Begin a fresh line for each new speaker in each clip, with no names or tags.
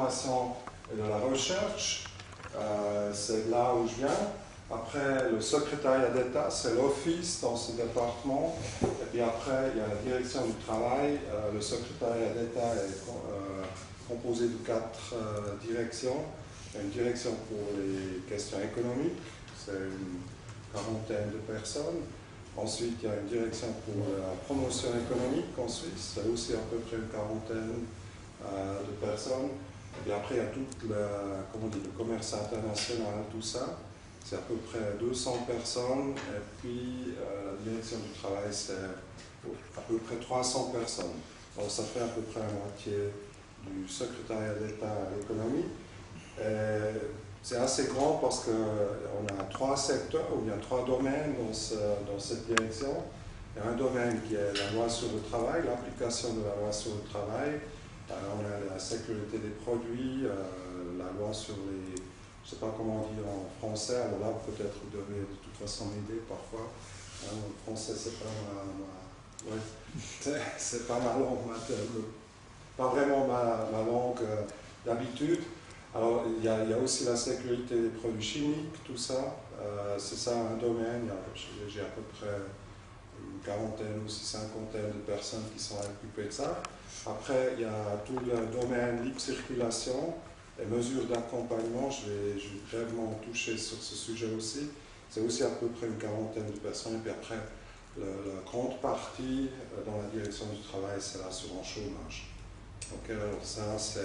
l'information et de la recherche, c'est là où je viens. Après, le secrétariat d'État, c'est l'office dans ce département. Et puis après, il y a la direction du travail. Le secrétariat d'État est composé de 4 directions. Il y a une direction pour les questions économiques, c'est une quarantaine de personnes. Ensuite, il y a une direction pour la promotion économique en Suisse, c'est aussi à peu près une quarantaine de personnes. Et puis après, il y a tout le commerce international, tout ça. C'est à peu près 200 personnes. Et puis, la direction du travail, c'est à peu près 300 personnes. Donc, ça fait à peu près la moitié du secrétariat d'État à l'économie. C'est assez grand parce qu'on a 3 secteurs, ou bien 3 domaines dans cette direction. Il y a un domaine qui est la loi sur le travail, l'application de la loi sur le travail. On a la sécurité des produits, la loi sur les... Je ne sais pas comment dire en français, alors là peut-être vous devez de toute façon m'aider parfois. En français c'est pas c'est pas ma langue maternelle, pas vraiment ma langue d'habitude. Alors il y a aussi la sécurité des produits chimiques, tout ça. C'est ça un domaine, j'ai à peu près une quarantaine ou aussi cinquantaine de personnes qui sont occupées de ça. Après il y a tout le domaine libre circulation. Les mesures d'accompagnement, je vais brièvement toucher sur ce sujet aussi. C'est aussi à peu près une quarantaine de personnes. Et puis après, la grande partie dans la direction du travail, c'est l'assurance chômage. Donc, alors ça, c'est,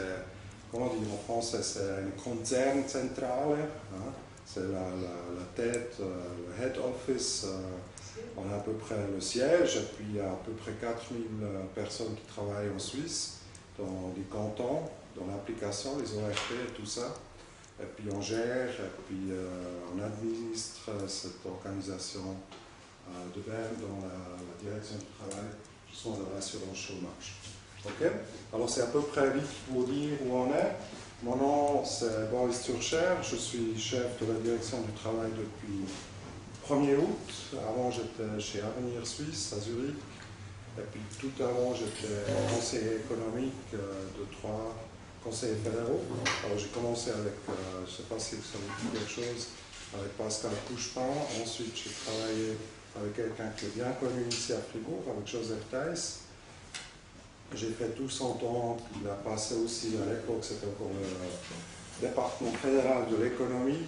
comment dire en français, c'est une Konzernzentrale. Hein, c'est la tête, le head office. On a à peu près le siège. Et puis, il y a à peu près 4000 personnes qui travaillent en Suisse, dans les cantons, dans l'application, les ORP et tout ça. Et puis on gère, et puis on administre cette organisation de Berne dans la direction du travail, justement dans l'assurance chômage. Ok. Alors c'est à peu près vite pour dire où on est. Mon nom c'est Boris Turcher, je suis chef de la direction du travail depuis 1er août. Avant j'étais chez Avenir Suisse à Zurich. Et puis tout avant j'étais conseiller économique de 3 conseillers fédéraux. Alors j'ai commencé avec, je ne sais pas si ça vous dit quelque chose, avec Pascal Couchepin. Ensuite j'ai travaillé avec quelqu'un qui est bien connu ici à Fribourg, avec Joseph Theiss. J'ai fait tout son temps, il a passé aussi, à l'époque c'était encore le département fédéral de l'économie.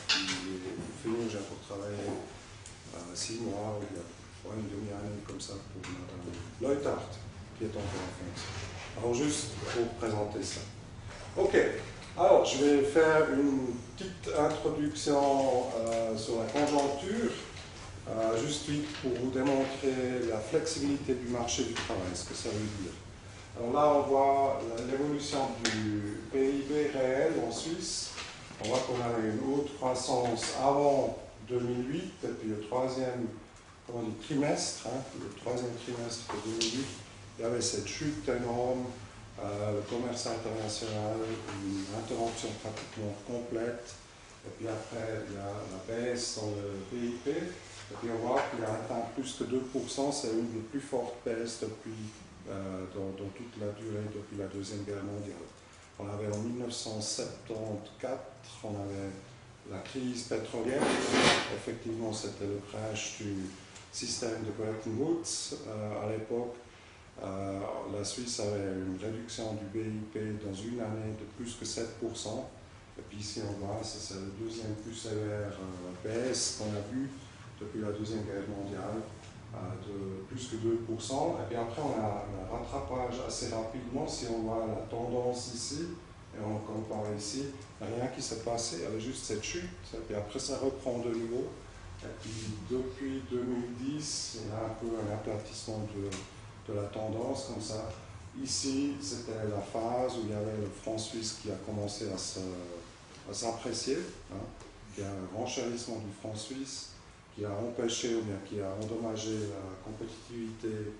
Puis au final j'ai encore travaillé 6 mois, ou bien une demi-année comme ça pour Madame Leuthardt, qui est encore en fonction. Alors juste pour présenter ça. Ok, alors je vais faire une petite introduction sur la conjoncture, juste vite pour vous démontrer la flexibilité du marché du travail, ce que ça veut dire. Alors là on voit l'évolution du PIB réel en Suisse. On voit qu'on avait une haute croissance avant 2008, et puis le troisième trimestre, le troisième trimestre de 2008, il y avait cette chute énorme, le commerce international, une interruption pratiquement complète, et puis après il y a la baisse dans le PIB, et puis on voit qu'il a atteint plus que 2%, c'est une des plus fortes baisses depuis, dans toute la durée depuis la Deuxième Guerre mondiale. On avait en 1974, on avait la crise pétrolière, effectivement c'était le crash du système de Bretton Woods à l'époque. La Suisse avait une réduction du BIP dans une année de plus que 7%. Et puis ici on voit, c'est le deuxième plus sévère baisse qu'on a vu depuis la Deuxième Guerre mondiale, de plus que 2%. Et puis après on a un rattrapage assez rapidement, si on voit la tendance ici, et on compare ici, il n'y a rien qui s'est passé, il y avait juste cette chute, et puis après ça reprend de nouveau. Et puis depuis 2010, il y a un peu un aplatissement de la tendance comme ça. Ici, c'était la phase où il y avait le franc suisse qui a commencé à s'apprécier. Hein. Il y a un renchérissement du franc suisse qui a empêché ou bien qui a endommagé la compétitivité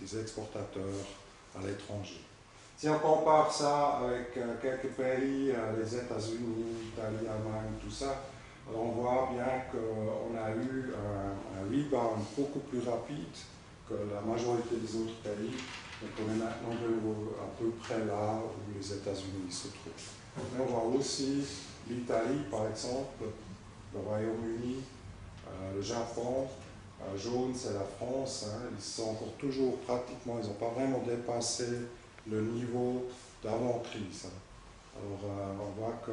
des exportateurs à l'étranger. Si on compare ça avec quelques pays, les États-Unis, l'Italie, l'Allemagne, tout ça, alors on voit bien qu'on a eu un rebound beaucoup plus rapide que la majorité des autres pays. Donc on est maintenant de nouveau près là où les États-Unis se trouvent. Mais on voit aussi l'Italie, par exemple, le Royaume-Uni, le Japon. Jaune, c'est la France. Hein. Ils sont encore toujours pratiquement, ils n'ont pas vraiment dépassé le niveau d'avant-crise. Hein. Alors, on voit que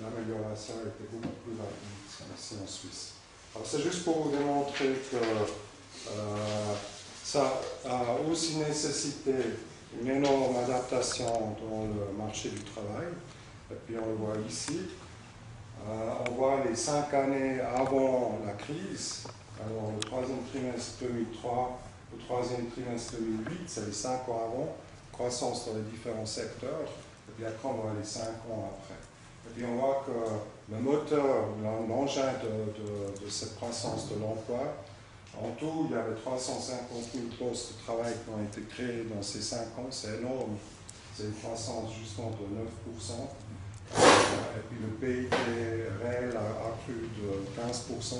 l'amélioration a été beaucoup plus rapide ici en Suisse. Alors, c'est juste pour vous démontrer que ça a aussi nécessité une énorme adaptation dans le marché du travail. Et puis, on le voit ici. On voit les 5 années avant la crise. Alors, le troisième trimestre 2003, le troisième trimestre 2008, c'est les 5 ans avant, croissance dans les différents secteurs. Et puis après, on voit les 5 ans après. Et puis, on voit que le moteur, l'engin de cette croissance de l'emploi, en tout, il y avait 350 000 postes de travail qui ont été créés dans ces 5 ans. C'est énorme. C'est une croissance justement de 9%. Et puis le PIB réel a accru de 15%. Et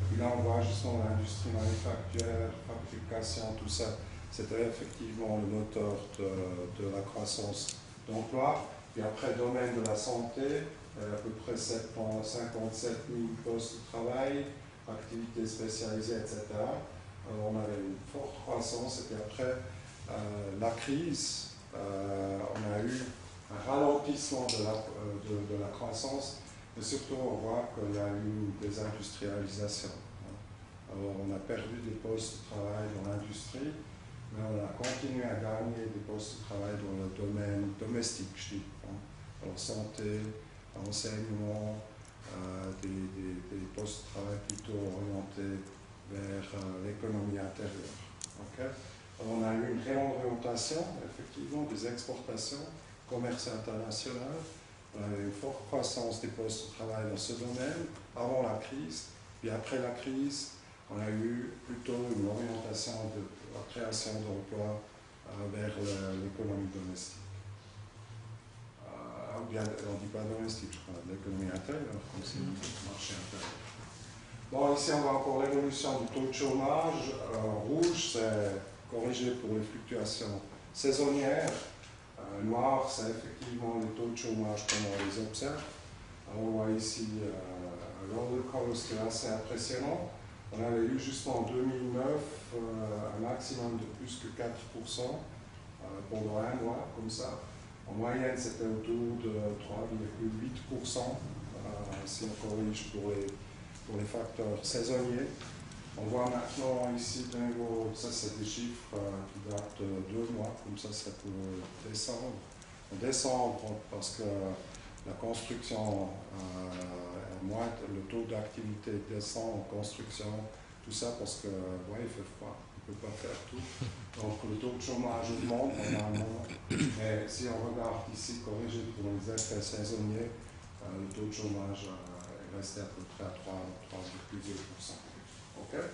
puis là, on voit justement l'industrie manufacturière, fabrication, tout ça. C'était effectivement le moteur de la croissance d'emploi. Puis après, domaine de la santé, à peu près 57 000 postes de travail, activités spécialisées, etc. Alors, on avait une forte croissance. Et puis après la crise, on a eu un ralentissement de la croissance, mais surtout on voit qu'il y a eu une désindustrialisation. Alors on a perdu des postes de travail dans l'industrie, mais on a continué à gagner des postes de travail dans le domaine domestique, je dis. Alors santé, enseignement, des postes de travail plutôt orientés vers l'économie intérieure. Okay? Alors, on a eu une réorientation, effectivement, des exportations, commerce international. On avait une forte croissance des postes de travail dans ce domaine avant la crise. Puis après la crise, on a eu plutôt une orientation de la création d'emplois vers l'économie domestique. Ou bien, on ne dit pas domestique, je crois, l'économie intérieure, comme c'est le marché intérieur. Bon, ici on voit encore l'évolution du taux de chômage. Rouge, c'est corrigé pour les fluctuations saisonnières. Noir, c'est effectivement les taux de chômage comme on les observe. Alors, on voit ici un roller coaster assez impressionnant. On avait eu justement en 2009 un maximum de plus que 4% pendant un mois, comme ça. En moyenne, c'était autour de 3,8% si on corrige pour les facteurs saisonniers. On voit maintenant ici de nouveau, ça c'est des chiffres qui datent de 2 mois, comme ça c'est pour décembre. En décembre, parce que la construction le taux d'activité descend en construction, tout ça parce que il fait froid, on ne peut pas faire tout. Donc le taux de chômage augmente normalement, mais si on regarde ici corrigé pour les effets saisonniers, le taux de chômage est resté à peu près à 3,2%. Okay.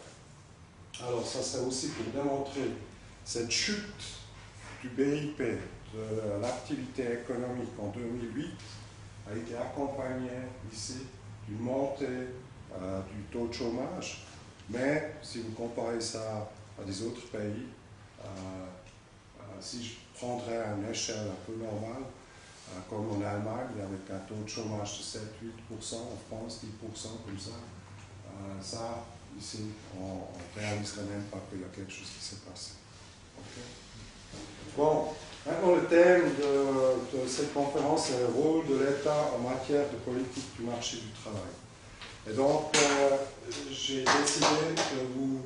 Alors ça c'est aussi pour démontrer cette chute du BIP, de l'activité économique en 2008 a été accompagnée ici d'une montée du taux de chômage, mais si vous comparez ça à des autres pays, si je prendrais une échelle un peu normale, comme en Allemagne, avec un taux de chômage de 7-8%, en France 10%, comme ça, ça ici, on ne réaliserait même pas qu'il y a quelque chose qui s'est passé. Okay. Bon, maintenant le thème de cette conférence, c'est le rôle de l'État en matière de politique du marché du travail. Et donc, j'ai décidé de vous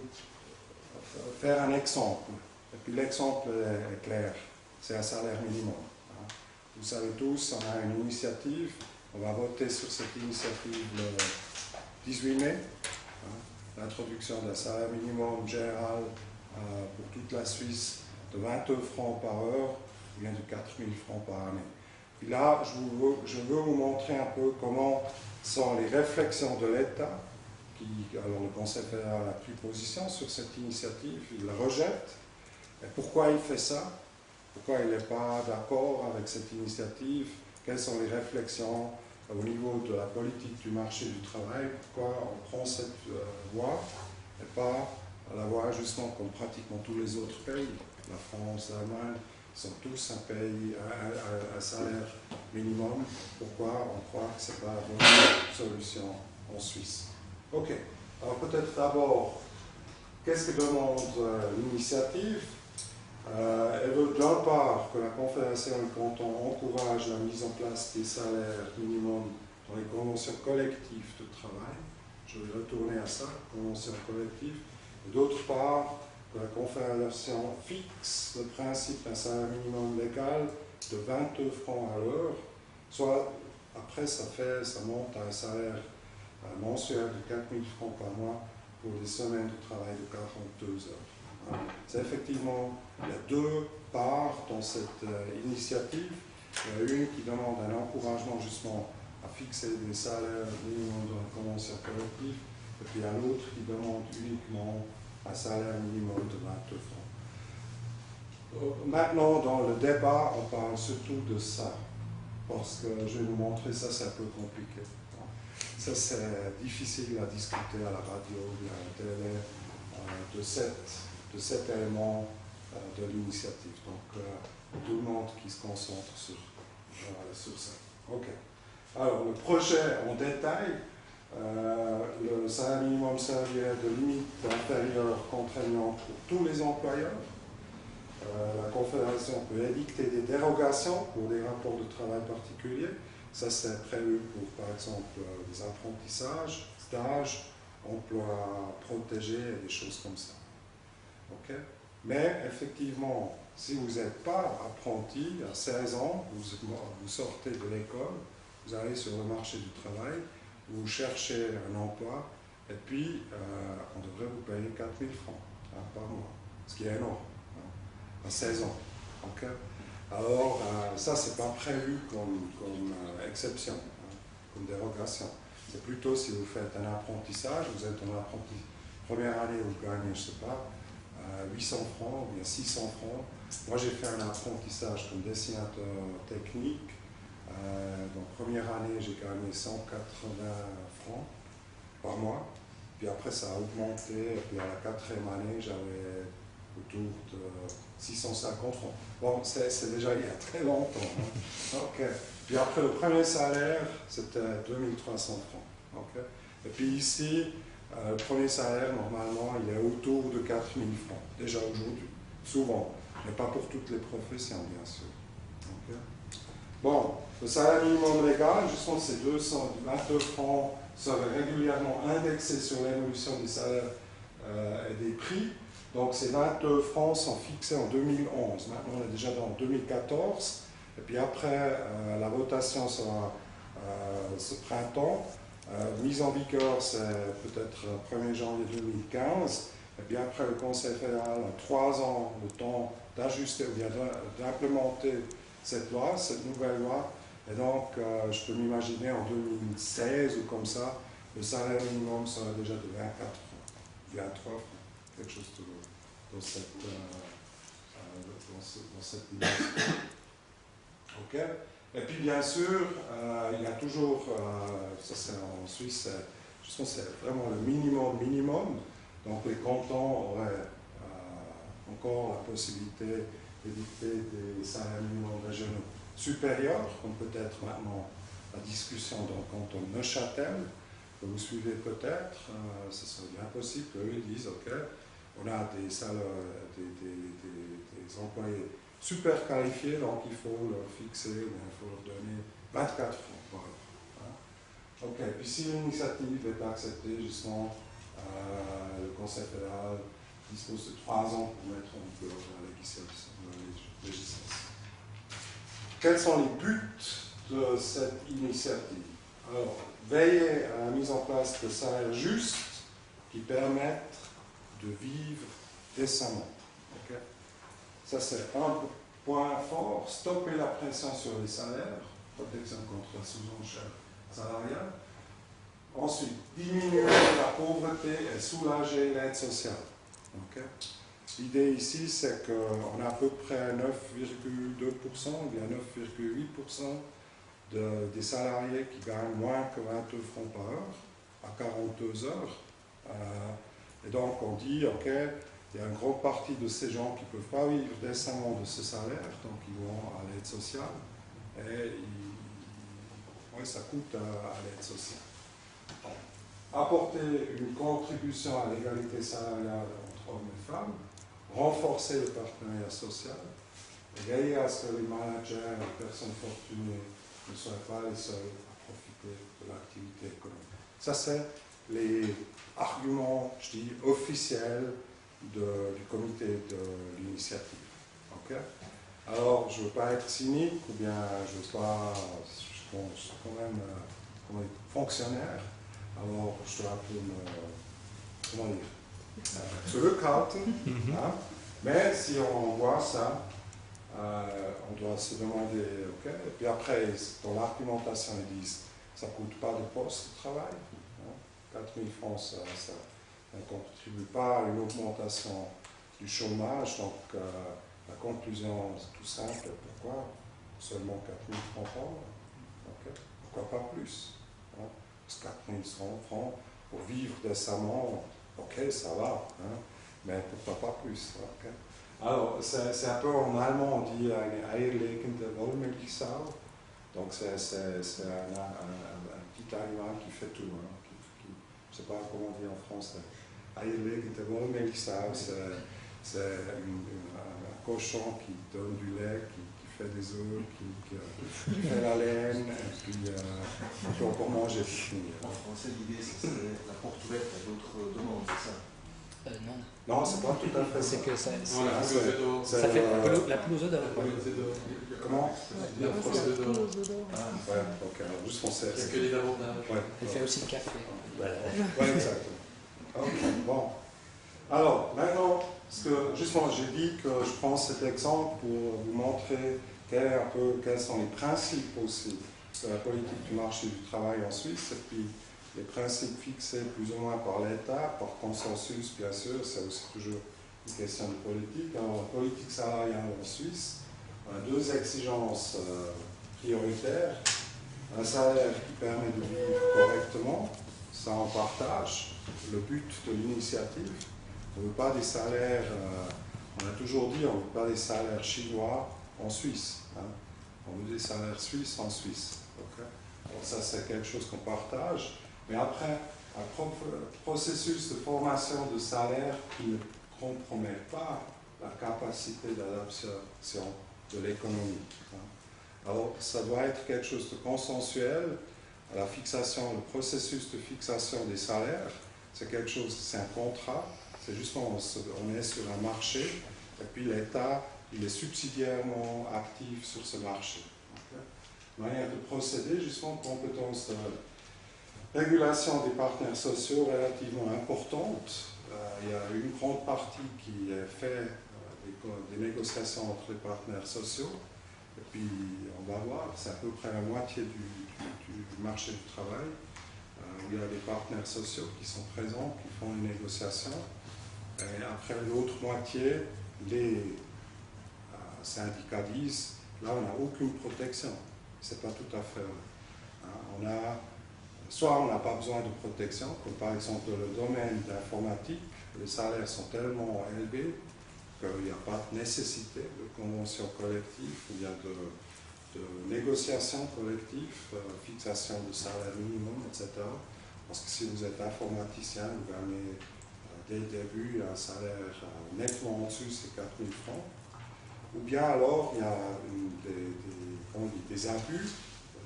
faire un exemple. Et puis l'exemple est clair, c'est un salaire minimum. Vous savez tous, on a une initiative, on va voter sur cette initiative le 18 mai. L'introduction d'un salaire minimum général pour toute la Suisse de 22 francs par heure, ou bien de 4 000 francs par année. Et là, je veux vous montrer un peu comment sont les réflexions de l'État, alors le Conseil fédéral a pris position sur cette initiative, il la rejette, et pourquoi il fait ça, pourquoi il n'est pas d'accord avec cette initiative, quelles sont les réflexions au niveau de la politique du marché du travail, pourquoi on prend cette voie et pas la voie justement comme pratiquement tous les autres pays, la France, l'Allemagne, sont tous un salaire minimum. Pourquoi on croit que ce n'est pas la bonne solution en Suisse? Ok, alors peut-être d'abord, qu'est-ce que demande l'initiative? Elle veut d'un part que la Confédération des cantons encourage la mise en place des salaires minimums dans les conventions collectives de travail. Je vais retourner à ça, conventions collectives. Et d'autre part, que la Confédération fixe le principe d'un salaire minimum légal de 22 francs à l'heure, soit après ça monte à un salaire mensuel de 4 000 francs par mois pour des semaines de travail de 42 heures. C'est effectivement, il y a deux parts dans cette initiative. Il y a une qui demande un encouragement justement à fixer des salaires minimums dans la convention collective, et puis il y a l'autre qui demande uniquement un salaire minimum de 22 francs. Maintenant, dans le débat, on parle surtout de ça, parce que je vais vous montrer ça, c'est un peu compliqué. Ça, c'est difficile à discuter à la radio ou à la télé de cet élément de l'initiative. Donc, tout le monde qui se concentre sur ça. OK. Alors, le projet en détail, le salaire minimum servirait de limite inférieure contraignante pour tous les employeurs. La Confédération peut édicter des dérogations pour des rapports de travail particuliers. Ça, c'est prévu pour, par exemple, des apprentissages, stages, emplois protégés et des choses comme ça. Okay? Mais effectivement, si vous n'êtes pas apprenti, à 16 ans, vous sortez de l'école, vous allez sur le marché du travail, vous cherchez un emploi, et puis on devrait vous payer 4 000 francs par mois, ce qui est énorme, à 16 ans. Okay? Alors, ça, c'est pas prévu comme exception, comme dérogation. C'est plutôt si vous faites un apprentissage, vous êtes un apprenti, première année, vous gagnez, je ne sais pas, 800 francs ou bien 600 francs. Moi, j'ai fait un apprentissage comme dessinateur technique. Donc, première année, j'ai gagné 180 francs par mois. Puis après, ça a augmenté. Et puis à la 4e année, j'avais autour de 650 francs. Bon, c'est déjà il y a très longtemps. Hein. Okay. Puis après, le premier salaire, c'était 2300 francs. Okay. Et puis ici, le premier salaire, normalement, il est autour de 4000 francs, déjà aujourd'hui, souvent, mais pas pour toutes les professions, bien sûr. Okay. Bon, le salaire minimum légal, justement, ces 222 francs seraient régulièrement indexés sur l'évolution des salaires et des prix. Donc, ces 22 francs sont fixés en 2011. Maintenant, on est déjà dans 2014. Et puis après, la votation sera ce printemps. Mise en vigueur, c'est peut-être 1er janvier 2015. Et puis après, le Conseil fédéral a 3 ans le temps d'ajuster ou bien d'implémenter cette loi, cette nouvelle loi. Et donc, je peux m'imaginer en 2016 ou comme ça, le salaire minimum sera déjà de 24 francs, 23 francs, quelque chose dans cette dimension. OK. Et puis bien sûr, il y a toujours, ça c'est en Suisse, c'est vraiment le minimum. Donc les cantons auraient encore la possibilité d'édicter des salaires minimums régionaux supérieurs, comme peut-être maintenant la discussion dans le canton de Neuchâtel, que vous suivez peut-être, ce serait bien possible qu'eux ils disent, OK, on a des salaires, des employés super qualifiés, donc il faut leur fixer, il faut leur donner 24 francs par heure. Hein. OK, puis si l'initiative est acceptée, justement, le Conseil fédéral dispose de 3 ans pour mettre en vigueur la législation. Quels sont les buts de cette initiative? Alors, veiller à la mise en place de salaires justes qui permettent de vivre décemment. Okay? Ça, c'est un point fort. Stopper la pression sur les salaires, protection contre la sous-enchère salariale. Ensuite, diminuer la pauvreté et soulager l'aide sociale. Okay? L'idée ici, c'est qu'on a à peu près 9,2%, ou bien 9,8% des salariés qui gagnent moins que 22 francs par heure, à 42 heures. Et donc, on dit, OK, il y a une grande partie de ces gens qui ne peuvent pas vivre décemment de ce salaire, donc ils vont à l'aide sociale, et ouais, ça coûte à l'aide sociale. Apporter une contribution à l'égalité salariale entre hommes et femmes, renforcer le partenariat social, et veiller à ce que les managers et les personnes fortunées ne soient pas les seuls à profiter de l'activité économique. Ça, c'est les arguments, je dis, officiels du comité de l'initiative. Okay? Alors, je ne veux pas être cynique, ou bien je suis quand même fonctionnaire, alors je dois un peu comment dire, zurückhalten, hein? Mais si on voit ça, on doit se demander, ok, et puis après, dans l'argumentation, ils disent, ça ne coûte pas de poste de travail, hein? 4 000 francs, ça ne contribue pas à une augmentation du chômage, donc la conclusion, c'est tout simple, pourquoi seulement 4 000 francs par mois, okay? Pourquoi pas plus, hein? Parce que 4 000 francs pour vivre décemment, ok, ça va, hein? Mais pourquoi pas plus, okay? Alors, c'est un peu en allemand, on dit eine eierlegende Wollmilchsau. Donc, c'est un petit animal qui fait tout. Hein, je ne sais pas comment on dit en français. Eierlegende Wollmilchsau, c'est un cochon qui donne du lait, qui fait des œufs, qui fait la laine, et puis pour manger.
En français, l'idée, c'est la porte ouverte à d'autres demandes, c'est ça?
Non.
Non, c'est pas tout à fait ça.
C'est que ça
fait
la pelouse d'or.
Comment?
La pelouse d'or.
Ouais, donc juste on sait.
Qu'est-ce que les avantages?
Ouais.
Elle fait aussi le café.
Voilà. Ouais, exactement. Ok, bon. Alors, maintenant, parce que justement, j'ai dit que je prends cet exemple pour vous montrer quels sont les principes aussi de la politique du marché du travail en Suisse, et puis les principes fixés plus ou moins par l'État, par consensus, bien sûr, c'est aussi toujours une question de politique. Alors, la politique salariale en Suisse, on a 2 exigences prioritaires. Un salaire qui permet de vivre correctement, ça en partage, le but de l'initiative. On ne veut pas des salaires, on a toujours dit, on ne veut pas des salaires chinois en Suisse. Hein. On veut des salaires suisses en Suisse. Okay? Alors ça, c'est quelque chose qu'on partage. Mais après, un processus de formation de salaire qui ne compromet pas la capacité d'adaptation de l'économie. Alors, ça doit être quelque chose de consensuel. La fixation, le processus de fixation des salaires, c'est quelque chose, c'est un contrat. C'est justement, on est sur un marché, et puis l'État, il est subsidiairement actif sur ce marché. Okay? Manière de procéder, justement, compétence de régulation des partenaires sociaux relativement importante. Il y a une grande partie qui est faite des négociations entre les partenaires sociaux. Et puis, on va voir, c'est à peu près la moitié du marché du travail. Il y a des partenaires sociaux qui sont présents, qui font une négociation. Et après, l'autre moitié, les syndicats disent, là, on n'a aucune protection. Ce n'est pas tout à fait vrai. Soit on n'a pas besoin de protection, comme par exemple dans le domaine de l'informatique, les salaires sont tellement élevés qu'il n'y a pas de nécessité de convention collective, il y a de négociation collective, fixation de salaire minimum, etc. Parce que si vous êtes informaticien, vous gagnez dès le début un salaire nettement en dessous, c'est 4 000 francs. Ou bien alors, il y a des abus,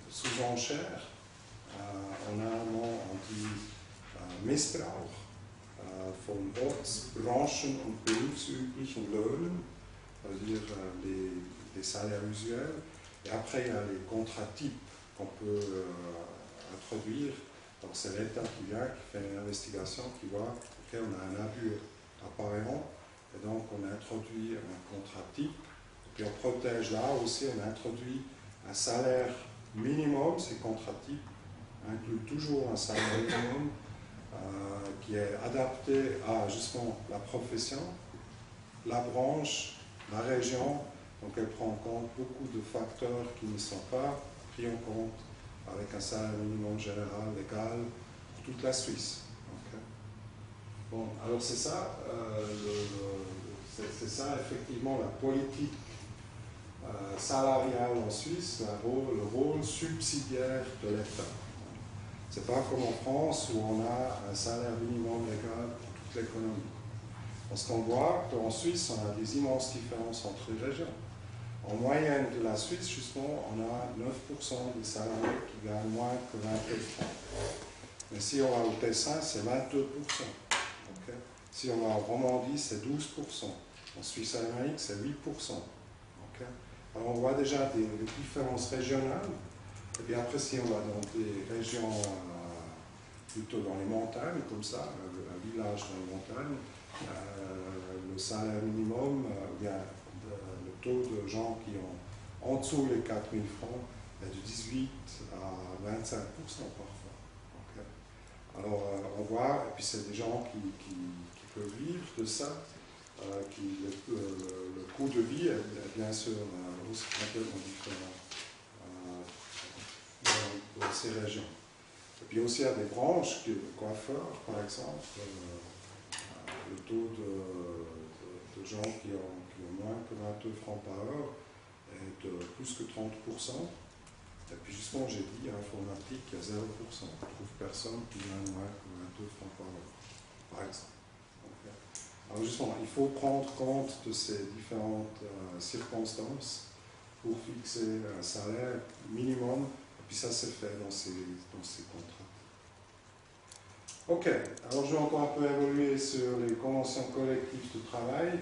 sous enchères. En allemand, on dit Missbrauch von Ortsbranchen und berufsüblichen Löhnen, c'est-à-dire les salaires usuels. Et après, il y a les contrats types qu'on peut introduire. Donc, c'est l'État qui vient, qui fait une investigation, qui voit qu'on a un abus apparent, et donc on a introduit un contrat type. Et puis, on protège là aussi, on a introduit un salaire minimum, ces contrats types inclut toujours un salaire minimum qui est adapté à justement la profession, la branche, la région. Donc elle prend en compte beaucoup de facteurs qui ne sont pas pris en compte avec un salaire minimum général légal pour toute la Suisse. Okay. Bon, alors c'est ça, c'est ça effectivement la politique salariale en Suisse, le rôle subsidiaire de l'État. C'est pas comme en France où on a un salaire minimum légal pour toute l'économie. Parce qu'on voit qu'en Suisse, on a des immenses différences entre les régions. En moyenne de la Suisse, justement, on a 9% des salariés qui gagnent moins que 22 francs. Mais si on va au Tessin, c'est 22%. Okay? Si on va en Romandie, c'est 12%. En Suisse alémanique, c'est 8%. Okay? Alors on voit déjà des différences régionales. Et puis après, si on va dans des régions plutôt dans les montagnes, comme ça, un village dans les montagnes, le salaire minimum, bien, le taux de gens qui ont en dessous les 4 000 francs est de 18 à 25% parfois. Okay. Alors on voit, et puis c'est des gens qui peuvent vivre de ça, le coût de vie est bien sûr aussi complètement différent dans ces régions. Et puis aussi il y a des branches, le coiffeur par exemple, le taux de gens qui ont moins que 22 francs par heure est de plus que 30%. Et puis justement, j'ai dit, en informatique, il y a 0%. On ne trouve personne qui gagne moins que 22 francs par heure, par exemple. Okay. Alors justement, il faut prendre compte de ces différentes circonstances pour fixer un salaire minimum, et puis ça c'est fait dans ces contrats. Ok, alors je vais encore un peu évoluer sur les conventions collectives de travail,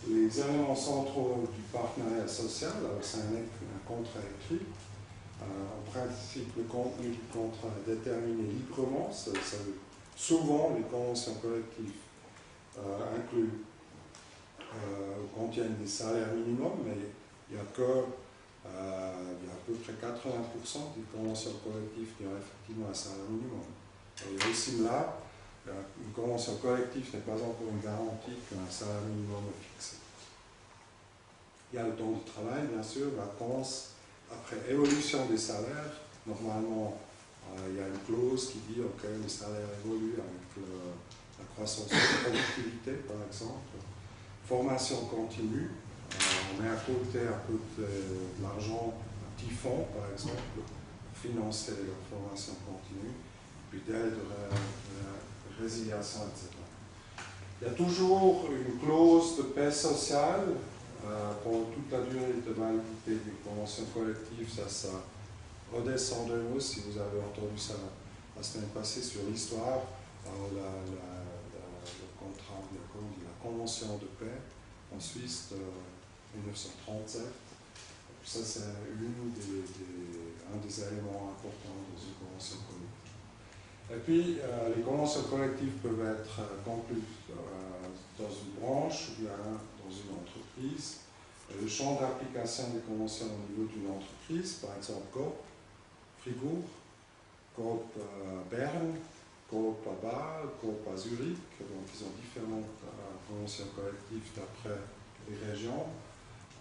les éléments centraux du partenariat social. Alors c'est un contrat écrit. En principe, le contenu du contrat est déterminé librement. Souvent, les conventions collectives incluent contiennent des salaires minimums, mais il y a à peu près 80% des conventions collectives qui ont effectivement un salaire minimum. Il y a aussi là, une convention collective n'est pas encore une garantie qu'un salaire minimum est fixé. Il y a le temps de travail, bien sûr, vacances, après évolution des salaires. Normalement, il y a une clause qui dit ok, les salaires évoluent avec la croissance de la productivité, par exemple. Formation continue, on met à côté un peu de l'argent, un petit fonds, par exemple, pour financer la formation continue. Puis d'aide de résiliation, etc. Il y a toujours une clause de paix sociale pour toute la durée de validité des conventions collectives. Ça redescend de nous, si vous avez entendu ça la semaine passée sur l'histoire, le contrat, la convention de paix en Suisse de 1937. Ça, c'est un des éléments importants dans une convention collective. Et puis, les conventions collectives peuvent être conclues dans une branche ou bien dans une entreprise. Le champ d'application des conventions au niveau d'une entreprise, par exemple Coop, Fribourg, Coop Berne, Coop à Bâle, Coop à Zurich. Donc, ils ont différentes conventions collectives d'après les régions.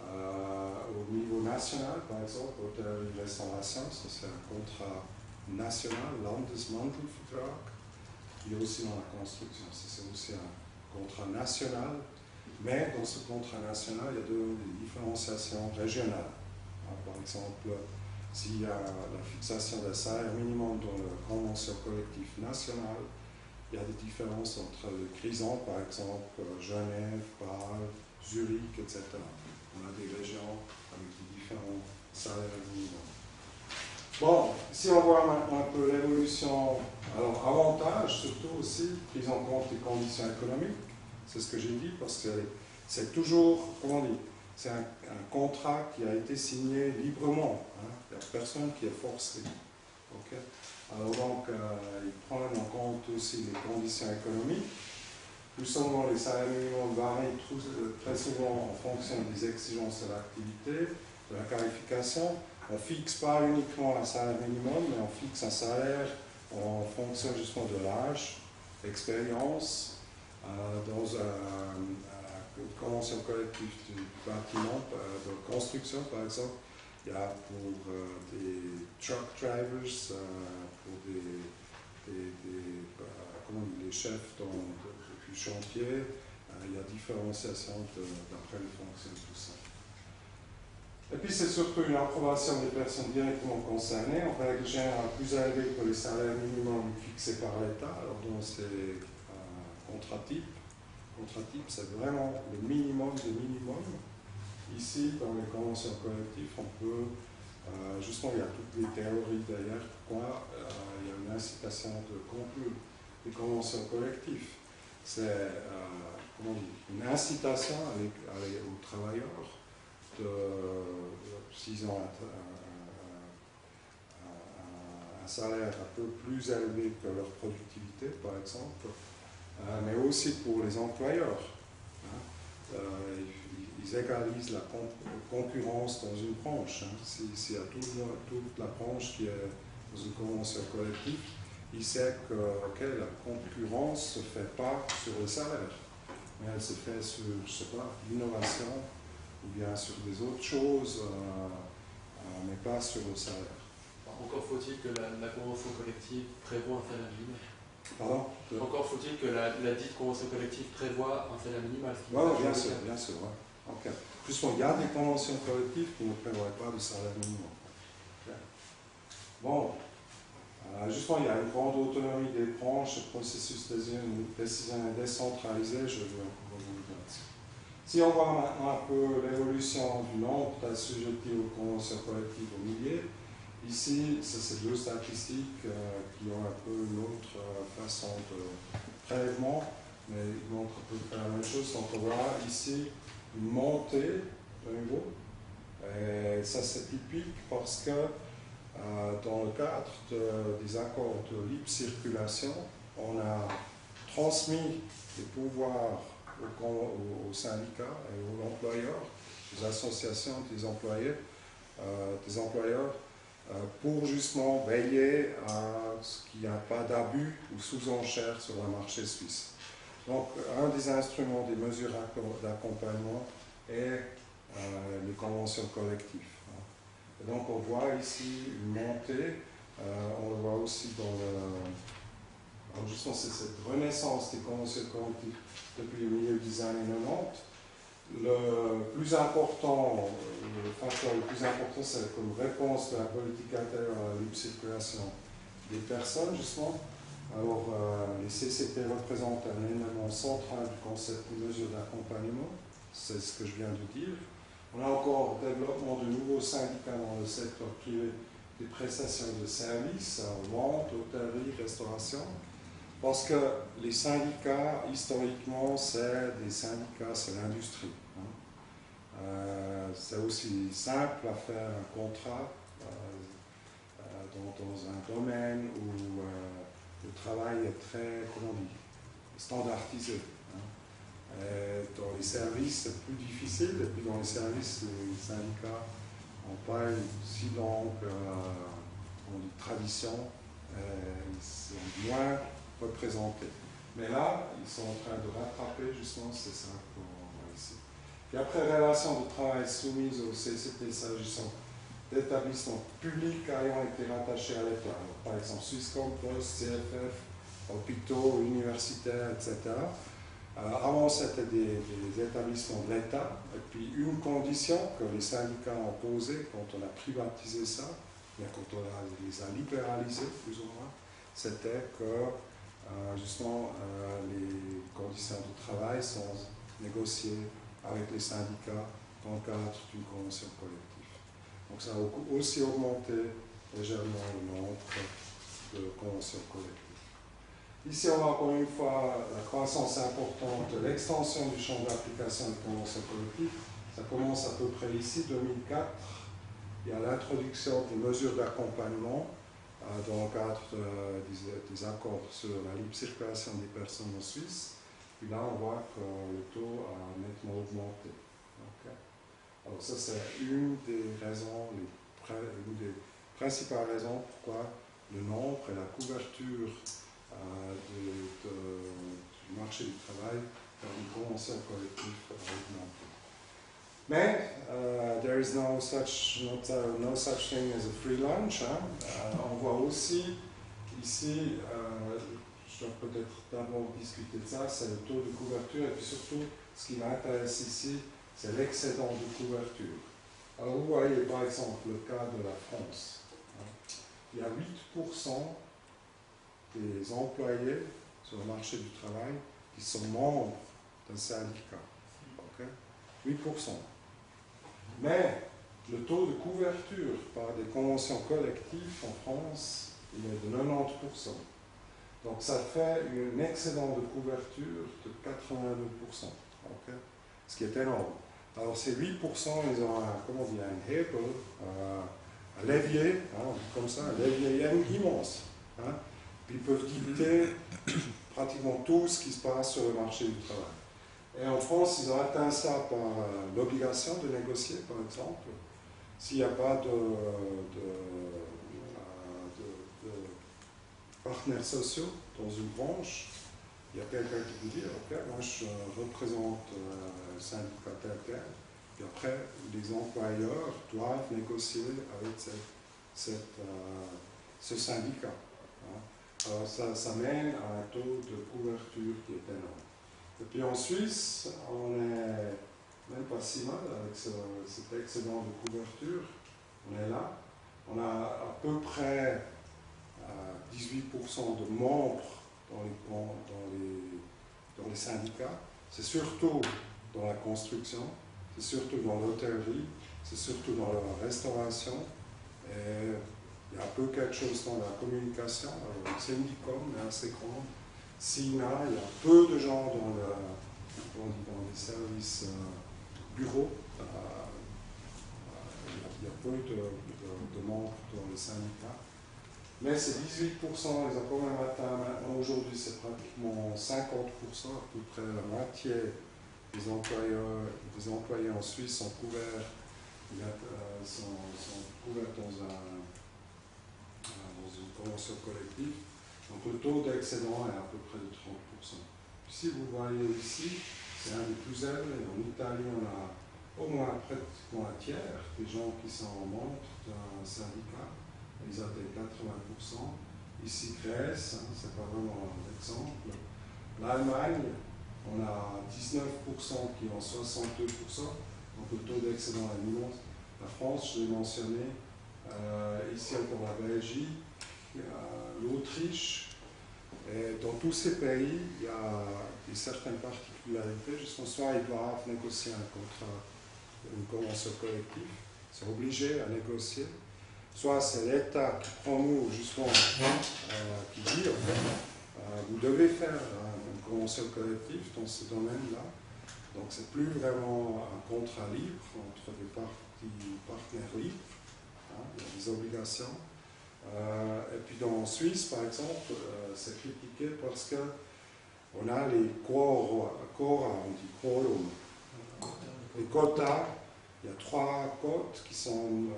Au niveau national, par exemple, hôtellerie-restauration, ça c'est un contrat national, Landesmantelvertrag. Il y a aussi dans la construction, c'est aussi un contrat national, mais dans ce contrat national, il y a des différenciations régionales. Par exemple, s'il y a la fixation d'un salaire minimum dans la convention collective nationale, il y a des différences entre les Grisons, par exemple, Genève, Bâle, Zurich, etc. On a des régions avec des différents salaires minimums. Bon, si on voit maintenant un peu l'évolution, alors avantage surtout aussi, prise en compte des conditions économiques, c'est ce que j'ai dit, parce que c'est toujours, comment on dit, c'est un contrat qui a été signé librement, hein, il n'y a personne qui est forcé. Okay. Alors donc, ils prennent en compte aussi les conditions économiques. Plus souvent, les salaires minimums varient très souvent en fonction des exigences de l'activité, de la qualification. On ne fixe pas uniquement un salaire minimum, mais on fixe un salaire en fonction justement de l'âge, l'expérience. Dans une convention collective du bâtiment, de construction par exemple, il y a pour des truck drivers, pour des chefs chantier. Il y a différenciation d'après les fonctions, tout ça. Et puis c'est surtout une approbation des personnes directement concernées, en règle générale plus élevée que les salaires minimums fixés par l'État. Alors donc c'est contrat-type. Contrat-type, c'est vraiment le minimum des minimums. Ici, dans les conventions collectives, on peut, justement, il y a toutes les théories derrière, pourquoi il y a une incitation de conclure des conventions collectives. C'est une incitation aux travailleurs s'ils ont un salaire un peu plus élevé que leur productivité, par exemple, mais aussi pour les employeurs. Ils égalisent la concurrence dans une branche. S'il y a toute la branche qui est dans une convention collective, il sait que la concurrence ne se fait pas sur le salaire, mais elle se fait sur, je sais pas, l'innovation ou bien sur des autres choses, mais pas sur le salaire.
Encore faut-il que la convention collective prévoit un salaire minimal.
Pardon ?
Encore faut-il que la dite convention collective prévoit un salaire minimal.
Oui, bien sûr, bien sûr. Ouais. Okay. Justement, il y a des conventions collectives qui ne prévoient pas de salaire minimum. Okay. Bon, justement, il y a une grande autonomie des branches, le processus de décision est décentralisé, je vais revenir là-dessus. Si on voit maintenant un peu l'évolution du nombre d'assujettis aux conventions collectives au millier, ici, c'est deux statistiques qui ont un peu une autre façon de prélèvement, mais ils montrent à peu près la même chose. Donc on voit ici une montée de niveau, et ça c'est typique parce que dans le cadre des accords de libre circulation, on a transmis les pouvoirs aux syndicats et aux employeurs, aux associations des employeurs, pour justement veiller à ce qu'il n'y ait pas d'abus ou sous-enchères sur le marché suisse. Donc, un des instruments des mesures d'accompagnement est les conventions collectives. Et donc, on voit ici une montée, on le voit aussi dans alors justement, c'est cette renaissance des conventions collectives depuis le milieu des années 90. Le facteur le plus important, c'est comme réponse de la politique intérieure à la libre circulation des personnes, justement. Alors, les CCT représentent un élément central du concept de mesure d'accompagnement, c'est ce que je viens de dire. On a encore le développement de nouveaux syndicats dans le secteur privé des prestations de services, vente, hôtellerie, restauration, parce que les syndicats, historiquement, c'est l'industrie. C'est aussi simple à faire un contrat dans un domaine où le travail est très, standardisé. Dans les services, c'est plus difficile, et puis dans les services, les syndicats n'ont pas une si longue tradition, ils sont moins représentés. Mais là, ils sont en train de rattraper, justement, c'est ça qu'on voit ici. Puis après, relations de travail soumises au CCT s'agissant d'établissements publics ayant été rattachés à l'État. Par exemple, Swisscom, Post, CFF, hôpitaux, universitaires, etc. Avant, c'était des établissements de l'État. Et puis, une condition que les syndicats ont posée quand on a privatisé ça, bien quand on les a libéralisés, plus ou moins, c'était que, justement, les conditions de travail sont négociées avec les syndicats dans le cadre d'une convention collective. Donc ça a aussi augmenté légèrement le nombre de conventions collectives. Ici, on voit encore une fois la croissance importante de l'extension du champ d'application des conventions collectives. Ça commence à peu près ici, 2004. Il y a l'introduction des mesures d'accompagnement dans le cadre des accords sur la libre circulation des personnes en Suisse. Puis là, on voit que le taux a nettement augmenté. Okay. Alors ça, c'est une des principales raisons pourquoi le nombre et la couverture du marché du travail par une convention collective a augmenté. Mais there is no such thing as a free lunch. On voit aussi ici, je dois peut-être d'abord discuter de ça, c'est le taux de couverture, et puis surtout, ce qui m'intéresse ici, c'est l'excédent de couverture. Alors vous voyez par exemple le cas de la France. Il y a 8% des employés sur le marché du travail qui sont membres d'un syndicat. Okay? 8%. Mais le taux de couverture par des conventions collectives en France, il est de 90%. Donc ça fait un excédent de couverture de 82%. Okay? Ce qui est énorme. Alors ces 8%, ils ont un hebel, un levier, hein, comme ça, un levier immense. Hein. Ils peuvent dicter pratiquement tout ce qui se passe sur le marché du travail. Et en France, ils ont atteint ça par l'obligation de négocier, par exemple. S'il n'y a pas de partenaires sociaux dans une branche, il y a quelqu'un qui peut dire, ok, moi je représente un syndicat tel, et après les employeurs doivent négocier avec ce syndicat. Hein. Alors ça mène à un taux de couverture qui est énorme. Et puis en Suisse, on n'est même pas si mal avec cet excédent de couverture. On est là. On a à peu près 18% de membres dans les syndicats. C'est surtout dans la construction, c'est surtout dans l'hôtellerie, c'est surtout dans la restauration. Et il y a un peu quelque chose dans la communication. Alors, le Syndicom est assez grand. SINA, il y a peu de gens dans les services bureaux. Il y a peu de membres dans les syndicats. Mais ces 18%, ils ont quand même atteint, maintenant aujourd'hui c'est pratiquement 50%, à peu près la moitié des employés en Suisse sont couverts, dans une convention collective. Donc le taux d'excédent est à peu près de 30%. Si vous voyez ici, c'est un des plus élevés. En Italie, on a au moins pratiquement un tiers des gens qui sont membres d'un syndicat. Ils atteignent 80%. Ici, Grèce, hein, c'est pas vraiment un exemple. L'Allemagne, on a 19% qui ont 62%. Donc le taux d'excédent est immense. La France, je l'ai mentionné. Ici encore la Belgique, l'Autriche. Et dans tous ces pays, il y a certaines particularités. Justement, soit ils doivent négocier un contrat, une convention collective, ils sont obligés à négocier. Soit c'est l'État qui promeut justement, qui dit, vous devez faire une convention collective dans ce domaine-là. Donc c'est plus vraiment un contrat libre entre des partenaires libres. Hein, il y a des obligations. Et puis en Suisse, par exemple, c'est critiqué parce qu'on a les quora, on dit quorum. Les quotas, il y a 3 quotes qui sont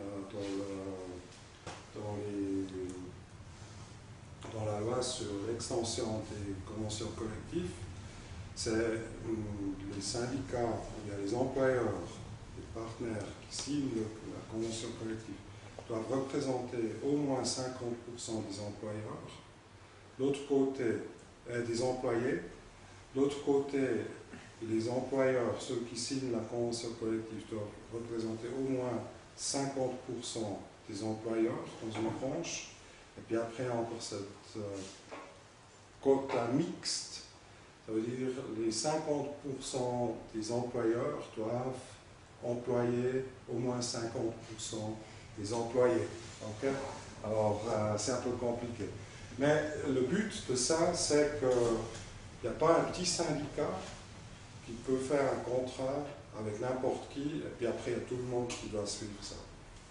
dans la loi sur l'extension des conventions collectives. C'est les syndicats, il y a les employeurs, les partenaires qui signent la convention collective doivent représenter au moins 50% des employeurs, l'autre côté des employés, l'autre côté les employeurs, ceux qui signent la convention collective, doivent représenter au moins 50% des employeurs dans une branche, et puis après encore cette quota mixte, ça veut dire les 50% des employeurs doivent employer au moins 50% des employés. Okay? Alors, c'est un peu compliqué. Mais le but de ça, c'est qu'il n'y a pas un petit syndicat qui peut faire un contrat avec n'importe qui, et puis après, il y a tout le monde qui doit suivre ça.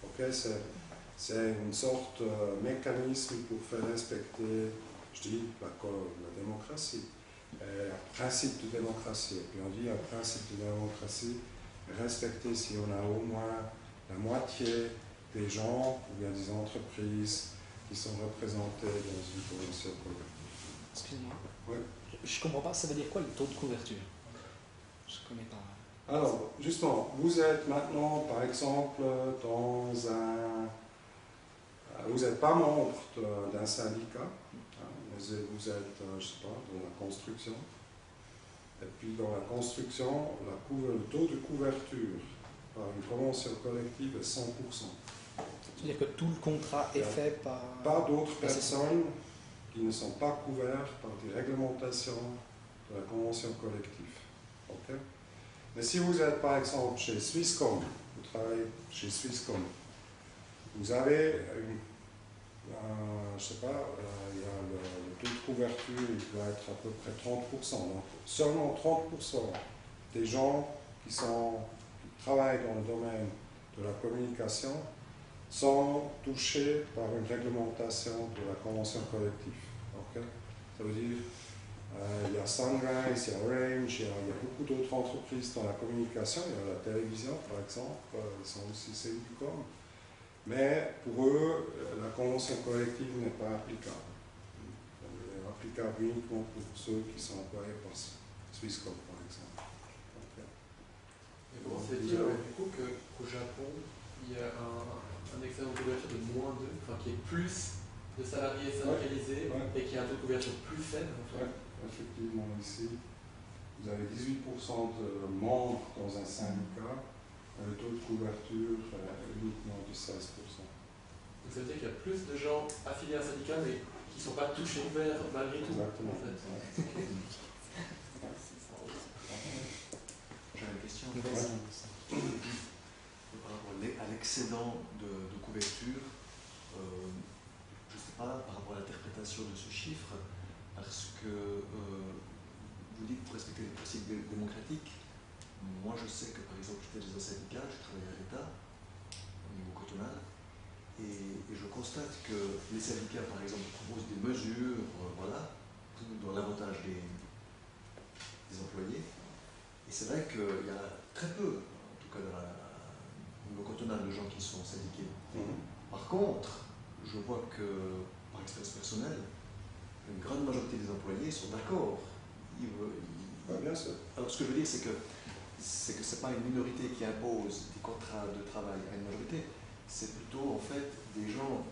Okay? C'est une sorte de mécanisme pour faire respecter, je dis, la démocratie. Un principe de démocratie. Et puis on dit un principe de démocratie respecté si on a au moins la moitié des gens ou bien des entreprises qui sont représentées dans une convention collective.
Excuse-moi.
Oui.
Je ne comprends pas, ça veut dire quoi le taux de couverture? Je ne connais pas.
Alors, justement, vous êtes maintenant, par exemple, vous n'êtes pas membre d'un syndicat, hein, vous êtes, je sais pas, dans la construction. Et puis dans la construction, le taux de couverture par une convention collective est 100%.
C'est-à-dire que tout le contrat est fait par...
Pas d'autres personnes qui ne sont pas couvertes par des réglementations de la convention collective. Okay? Mais si vous êtes par exemple chez Swisscom, vous travaillez chez Swisscom, vous avez je sais pas, il y a le taux de couverture, il doit être à peu près 30%. Donc seulement 30% des gens qui travaillent dans le domaine de la communication sont touchés par une réglementation de la convention collective. Okay? Ça veut dire il y a Sunrise, il y a Orange, il y a beaucoup d'autres entreprises dans la communication, il y a la télévision par exemple, ils sont aussi Cédicom. Mais pour eux, la convention collective n'est pas applicable. Elle est applicable uniquement pour ceux qui sont employés par Swisscom par exemple. Okay.
Et comment se fait-il du coup qu'au Japon, il y a un excédent de couverture de -2, enfin qui est plus de salariés syndicalisés et qui a un taux de couverture plus faible en fait.
Effectivement, ici, vous avez 18% de membres dans un syndicat, le taux de couverture est uniquement de 16%.
Donc ça veut dire qu'il y a plus de gens affiliés à un syndicat mais qui ne sont pas touchés ouverts malgré tout.
Exactement.
En fait.
J'ai une question.
Ouais.
Par rapport à l'excédent de couverture, je ne sais pas, par rapport à l'interprétation de ce chiffre, parce que vous dites pour respecter les principes démocratiques. Moi, je sais que, par exemple, j'étais dans un syndicat, je travaillais à l'État, au niveau cotonal, et je constate que les syndicats, par exemple, proposent des mesures voilà, dans l'avantage des employés. Et c'est vrai qu'il y a très peu, en tout cas au niveau cotonal, de gens qui sont syndiqués. Par contre, je vois que, par expérience personnelle, une grande majorité des employés sont d'accord.
Bien sûr.
Alors, ce que je veux dire, c'est que ce n'est pas une minorité qui impose des contrats de travail à une majorité, c'est plutôt en fait des gens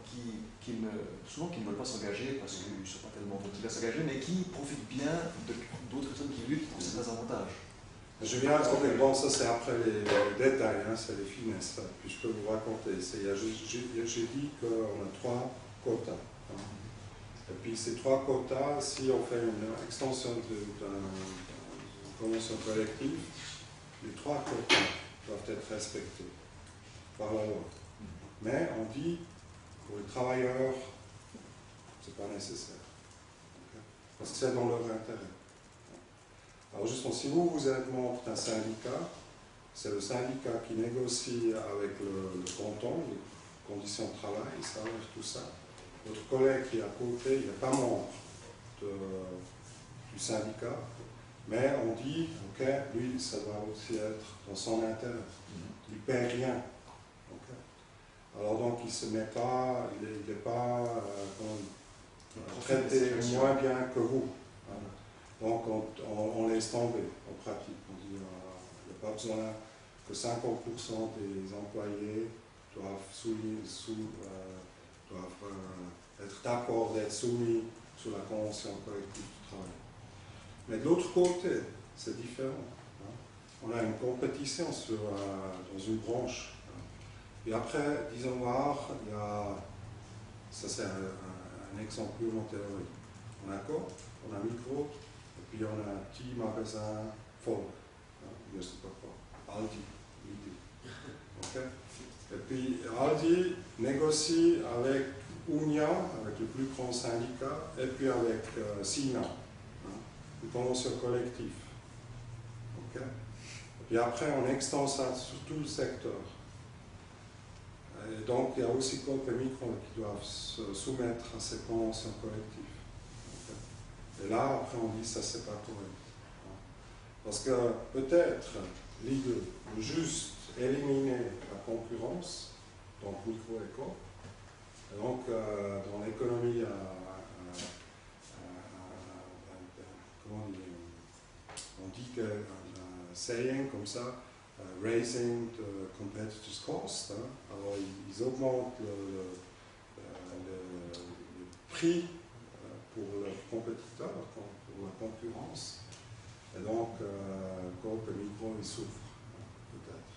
souvent qui ne veulent pas s'engager parce qu'ils ne sont pas tellement motivés à s'engager, mais qui profitent bien d'autres personnes qui luttent pour certains avantages.
Je viens de bon, ça c'est après les détails, hein, c'est les finesses. Puis je peux vous raconter. J'ai dit qu'on a 3 quotas. Hein. Et puis ces 3 quotas, si on fait une extension d'une convention collective, les 3 quotas doivent être respectés par la loi. Mais on dit, pour les travailleurs, c'est pas nécessaire. Okay? Parce que c'est dans leur intérêt. Alors justement, si vous êtes membre d'un syndicat, c'est le syndicat qui négocie avec le canton, les conditions de travail, salaire, tout ça. Votre collègue qui est à côté, il n'est pas membre du syndicat, mais on dit, ok, lui, ça doit aussi être dans son intérêt. Il ne paie rien. Okay. Alors donc, il ne se met pas, il n'est pas traité moins bien que vous. Hein. Donc, on laisse tomber en pratique. On dit, il n'y a pas besoin que 50% des employés doivent être d'accord d'être soumis sous la convention collective du travail. Mais de l'autre côté, c'est différent. Hein. On a une compétition dans une branche. Hein. Et après, disons voir, ça c'est un exemple purement théorique. On a Coop, on a Micro, et puis on a un petit magasin Folk, hein, je ne sais pas quoi, Aldi, Lidl. Okay. Et puis Aldi négocie avec Unia, avec le plus grand syndicat, et puis avec SINA, hein, une convention collective. Okay. Et puis après, on extend ça sur tout le secteur. Et donc, il y a aussi Coop et Micro qui doivent se soumettre à ces conventions collectives. Okay. Et là, après, on dit ça, c'est pas correct. Parce que peut-être l'idée de juste éliminer la concurrence, donc Micro et Coop, et donc dans l'économie, comment on dit que saying comme ça, raising the competitors' cost. Hein. Alors ils augmentent le prix pour leurs compétiteurs, pour la concurrence. Et donc, Coop et Migros, ils souffrent, peut-être.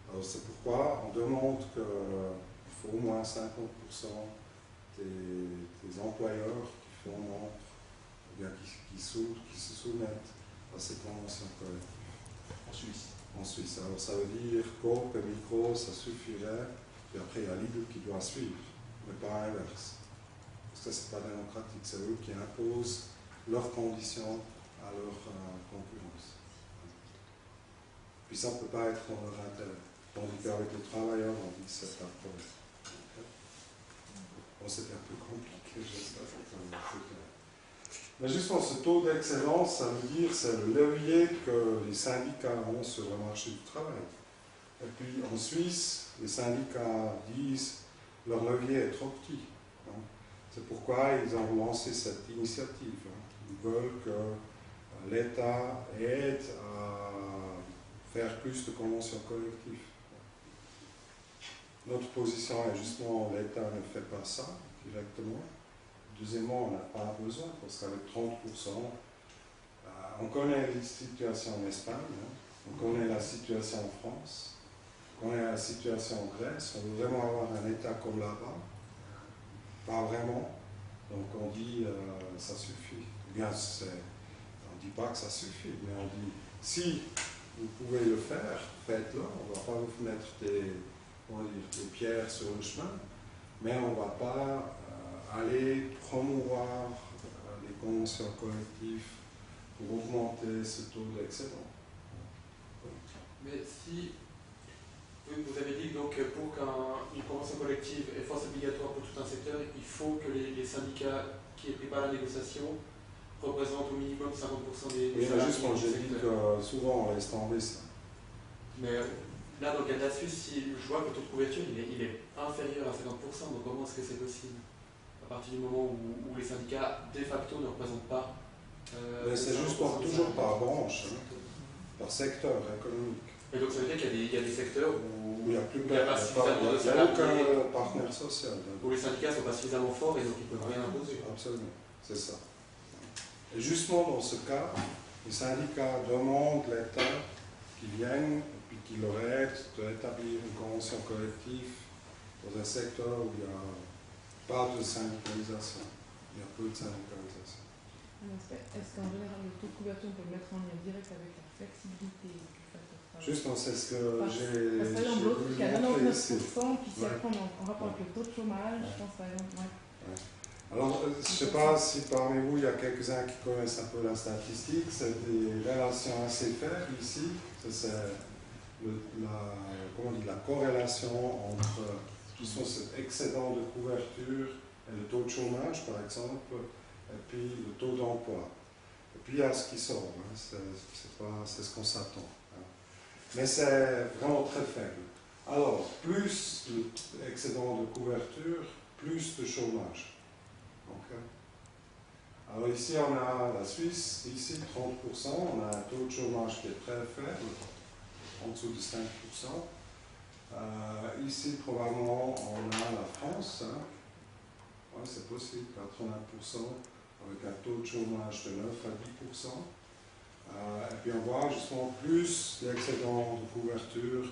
Alors, c'est pourquoi on demande qu'il faut au moins 50% des employeurs qui font montre, ou bien qui se soumettent à ces conventions collectives.
En Suisse.
En Suisse. Alors, ça veut dire Coop et Migros, ça suffirait, puis après, il y a Lidl qui doit suivre, mais pas l'inverse. Parce que ce n'est pas démocratique, c'est eux qui imposent leurs conditions à leur concurrence. Puis ça ne peut pas être dans leur intérêt. Tandis qu'avec les travailleurs, on dit que c'est pas le problème. Bon, c'est un peu compliqué, j'espère que c'est clair. Mais justement, ce taux d'excellence, ça veut dire c'est le levier que les syndicats ont sur le marché du travail. Et puis en Suisse, les syndicats disent leur levier est trop petit. Hein. C'est pourquoi ils ont lancé cette initiative. Hein. Ils veulent que l'État aide à faire plus de conventions collectives. Notre position est justement l'État ne fait pas ça directement. Deuxièmement, on n'a pas besoin, parce qu'avec 30%, on connaît la situation en Espagne, hein, on connaît la situation en France, on connaît la situation en Grèce. On veut vraiment avoir un État comme là-bas. Pas vraiment. Donc on dit ça suffit. Bien, on ne dit pas que ça suffit, mais on dit si vous pouvez le faire, faites-le. On ne va pas vous mettre des pierres sur le chemin, mais on ne va pas aller promouvoir les conventions collectives pour augmenter ce taux d'excédent.
Mais si vous avez dit donc pour qu'une convention collective est force obligatoire pour tout un secteur, il faut que les syndicats qui aient pris part à la négociation représentent au minimum 50% des
oui,
salariés.
Juste quand j'ai dit que souvent on laisse tomber ça.
Mais là, dans le cas de la Suisse, si je vois que le taux de couverture il est inférieur à 50%, donc comment est-ce que c'est possible à partir du moment où les syndicats de facto ne représentent pas
Mais c'est juste toujours par branche, hein, par secteur économique.
Et donc ça veut dire qu'il y a des secteurs où
Il n'y a plus
pas suffisamment de salariés,
aucun partenaire social.
où les syndicats ne sont pas suffisamment forts et donc ils ne peuvent rien imposer.
Absolument, c'est ça. Et justement dans ce cas, les syndicats demandent l'État qui vienne et puis qui leur aide d'établir une convention collective dans un secteur où il n'y a pas de syndicalisation. Il y a peu de syndicalisation.
Est-ce qu'en général, le taux de couverture, on peut le mettre en lien direct avec la flexibilité du fait de travail?
Justement, c'est ce que j'ai.
Par exemple, l'autre qui a 99%, puis si
Ouais.
après on rapport avec le taux de chômage, je pense par exemple. Ouais.
Ouais. Alors, je ne sais pas si parmi vous, il y a quelques-uns qui connaissent un peu la statistique. C'est des relations assez faibles ici. C'est la corrélation entre justement cet excédent de couverture et le taux de chômage, par exemple, et puis le taux d'emploi. Et puis il y a ce qui sort, hein. C'est ce qu'on s'attend. Hein. Mais c'est vraiment très faible. Alors, plus d'excédent de couverture, plus de chômage. Okay. Alors ici, on a la Suisse, ici 30%, on a un taux de chômage qui est très faible, en dessous de 5%. Ici, probablement, on a la France, hein. Ouais, c'est possible, 80%, avec un taux de chômage de 9 à 10%. Et puis on voit justement plus d'excédents de couverture,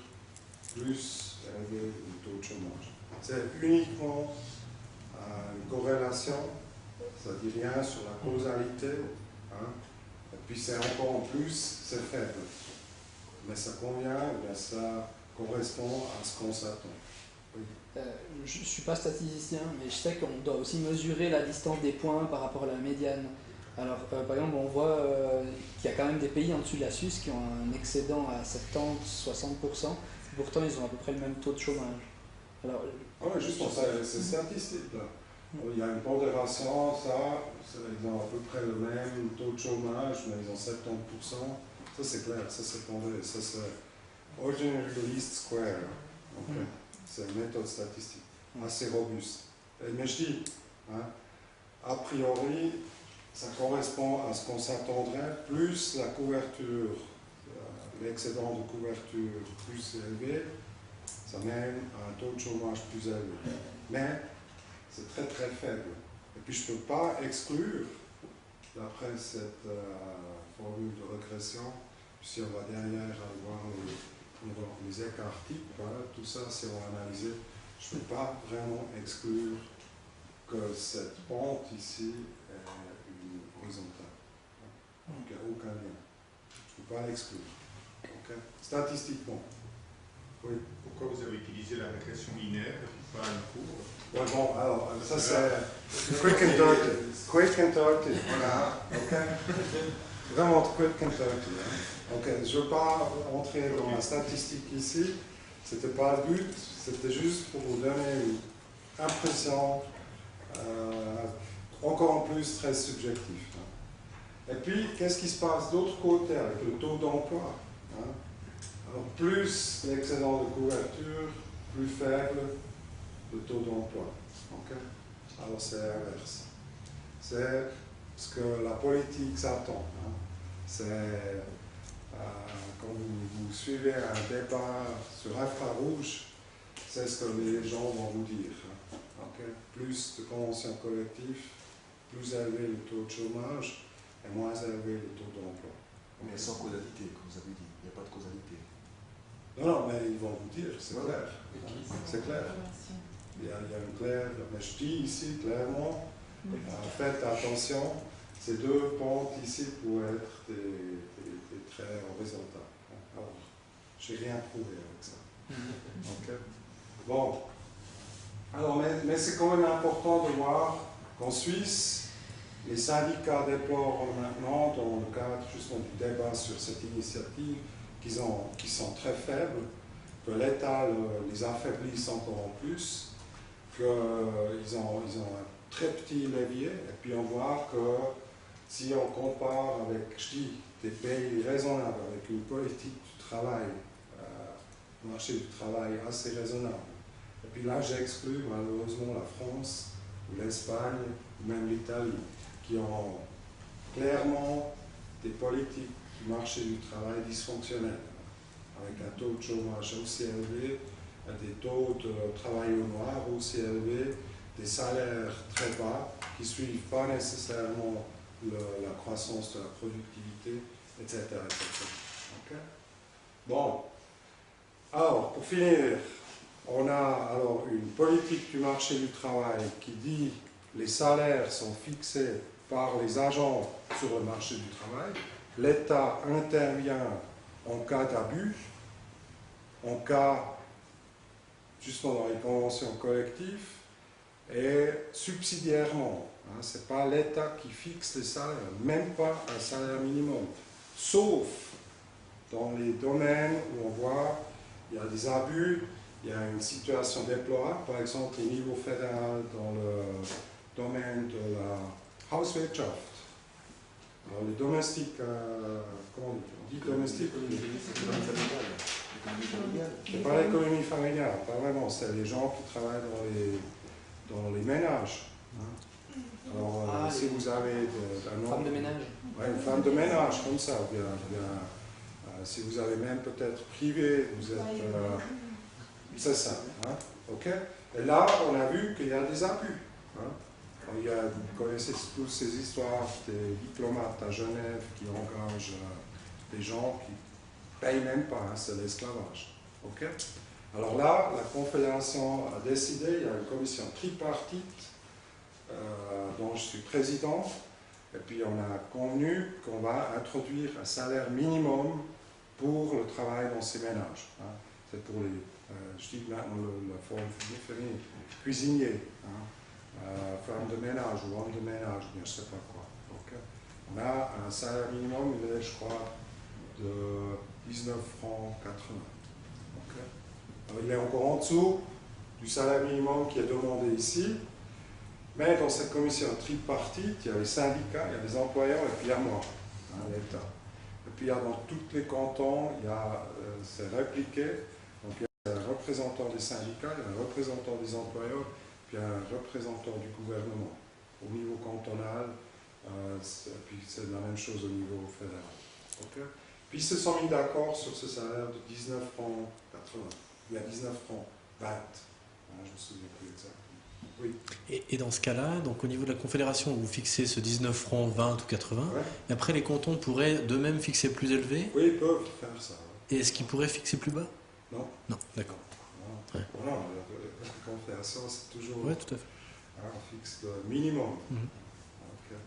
plus élevé le taux de chômage. C'est uniquement une corrélation, ça ne dit rien sur la causalité, hein. Et puis c'est encore en plus, c'est faible. Mais ça convient, bien ça correspond à ce qu'on s'attend. Oui.
Je ne suis pas statisticien, mais je sais qu'on doit aussi mesurer la distance des points par rapport à la médiane. Alors, par exemple, on voit qu'il y a quand même des pays en dessous de la Suisse qui ont un excédent à 70-60%, pourtant ils ont à peu près le même taux de chômage. Alors,
ouais, justement, c'est statistique là. Il y a une pondération, ils ont à peu près le même taux de chômage, mais ils ont 70%. Ça c'est clair, ça c'est pondéré, ça c'est ordinary least square. Okay. C'est une méthode statistique assez robuste. Mais je dis, hein, a priori, ça correspond à ce qu'on s'attendrait, plus la couverture, l'excédent de couverture plus élevé, ça mène à un taux de chômage plus élevé. Mais c'est très très faible. Et puis je ne peux pas exclure, d'après cette formule de régression, si on va derrière aller voir les écarts types, voilà, tout ça, si on va analyser, je ne peux pas vraiment exclure que cette pente ici est une horizontale. Donc il n'y a aucun lien. Je ne peux pas l'exclure. Okay? Statistiquement. Oui.
Pourquoi vous avez utilisé la régression linéaire et pas une courbe?
Ouais, bon, alors, ça c'est quick and dirty. Quick and dirty. Voilà. Ok. Vraiment quick and dirty. Hein. Ok. Je ne veux pas entrer dans la statistique ici. C'était pas le but. C'était juste pour vous donner une impression encore en plus très subjective. Hein. Et puis, qu'est-ce qui se passe d'autre côté avec le taux d'emploi? Hein? Alors, plus l'excédent de couverture, plus faible le taux d'emploi. Okay? Alors, c'est l'inverse. C'est ce que la politique s'attend. Hein? C'est quand vous suivez un débat sur infrarouge, c'est ce que les gens vont vous dire. Hein? Okay? Plus de conventions collectives, plus élevé le taux de chômage et moins élevé le taux d'emploi.
Mais sans causalité, comme vous avez dit, il n'y a pas de causalité.
Non, mais ils vont vous dire, c'est clair. C'est clair. Il y a une claire, mais je dis ici clairement, faites attention, ces deux pentes ici pourraient être des traits horizontaux. Alors, je n'ai rien prouvé avec ça. Okay. Bon, alors, mais c'est quand même important de voir qu'en Suisse, les syndicats déplorent maintenant, dans le cadre justement du débat sur cette initiative, qui sont très faibles, que l'État les affaiblisse encore en plus, qu'ils ont un très petit levier, et puis on voit que si on compare avec, je dis, des pays raisonnables, avec une politique du travail, marché du travail assez raisonnable, et puis là j'exclus malheureusement la France, ou l'Espagne, ou même l'Italie, qui ont clairement des politiques du marché du travail dysfonctionnels, avec un taux de chômage aussi élevé, des taux de travail au noir aussi élevés, des salaires très bas qui ne suivent pas nécessairement la croissance de la productivité, etc. Okay? Bon, alors pour finir, on a alors une politique du marché du travail qui dit que les salaires sont fixés par les agents sur le marché du travail. L'État intervient en cas d'abus, en cas, justement dans les conventions collectives, et subsidiairement. Hein, ce n'est pas l'État qui fixe les salaires, même pas un salaire minimum, sauf dans les domaines où on voit il y a des abus, il y a une situation déplorable, par exemple au niveau fédéral dans le domaine de la Hauswirtschaft. Alors, les domestiques, comment on dit domestiques? C'est pas l'économie familiale, pas vraiment, c'est les gens qui travaillent dans les ménages. Hein. Alors, si vous avez
une femme de ménage.
Ouais, une femme de ménage, comme ça, bien, si vous avez même peut-être privé, vous êtes. C'est ça. Hein. Ok. Et là, on a vu qu'il y a des abus. Hein. Vous connaissez tous ces histoires des diplomates à Genève qui engagent des gens qui ne payent même pas, hein, c'est l'esclavage. Okay? Alors là, la Confédération a décidé, il y a une commission tripartite dont je suis président, et puis on a convenu qu'on va introduire un salaire minimum pour le travail dans ces ménages. Hein. C'est pour les, je dis maintenant la forme féminine, cuisiniers. Hein. Femme de ménage ou homme de ménage, je ne sais pas quoi. Okay. On a un salaire minimum, il est, je crois, de 19 francs 80. Okay. Alors, il est encore en dessous du salaire minimum qui est demandé ici, mais dans cette commission tripartite, il y a les syndicats, il y a les employeurs et puis il y a moi, hein, l'État. Et puis il y a dans tous les cantons, c'est répliqué, donc il y a un représentant des syndicats, il y a un représentant des employeurs, puis un représentant du gouvernement au niveau cantonal, puis c'est la même chose au niveau fédéral. Okay. Puis ils se sont mis d'accord sur ce salaire de 19 francs 80, il y a 19 francs 20, hein, je ne me souviens plus exactement. Oui.
Et dans ce cas-là, donc au niveau de la Confédération, vous fixez ce 19 francs 20 ou 80,
Ouais.
et après les cantons pourraient d'eux-mêmes fixer plus élevé,
Oui, ils peuvent faire ça.
et est-ce qu'ils pourraient fixer plus bas?
Non.
Non, d'accord.
Non,
Ouais.
non, la confédération, c'est toujours...
Oui, tout à fait.
On fixe le minimum.
Mhm.
Ok.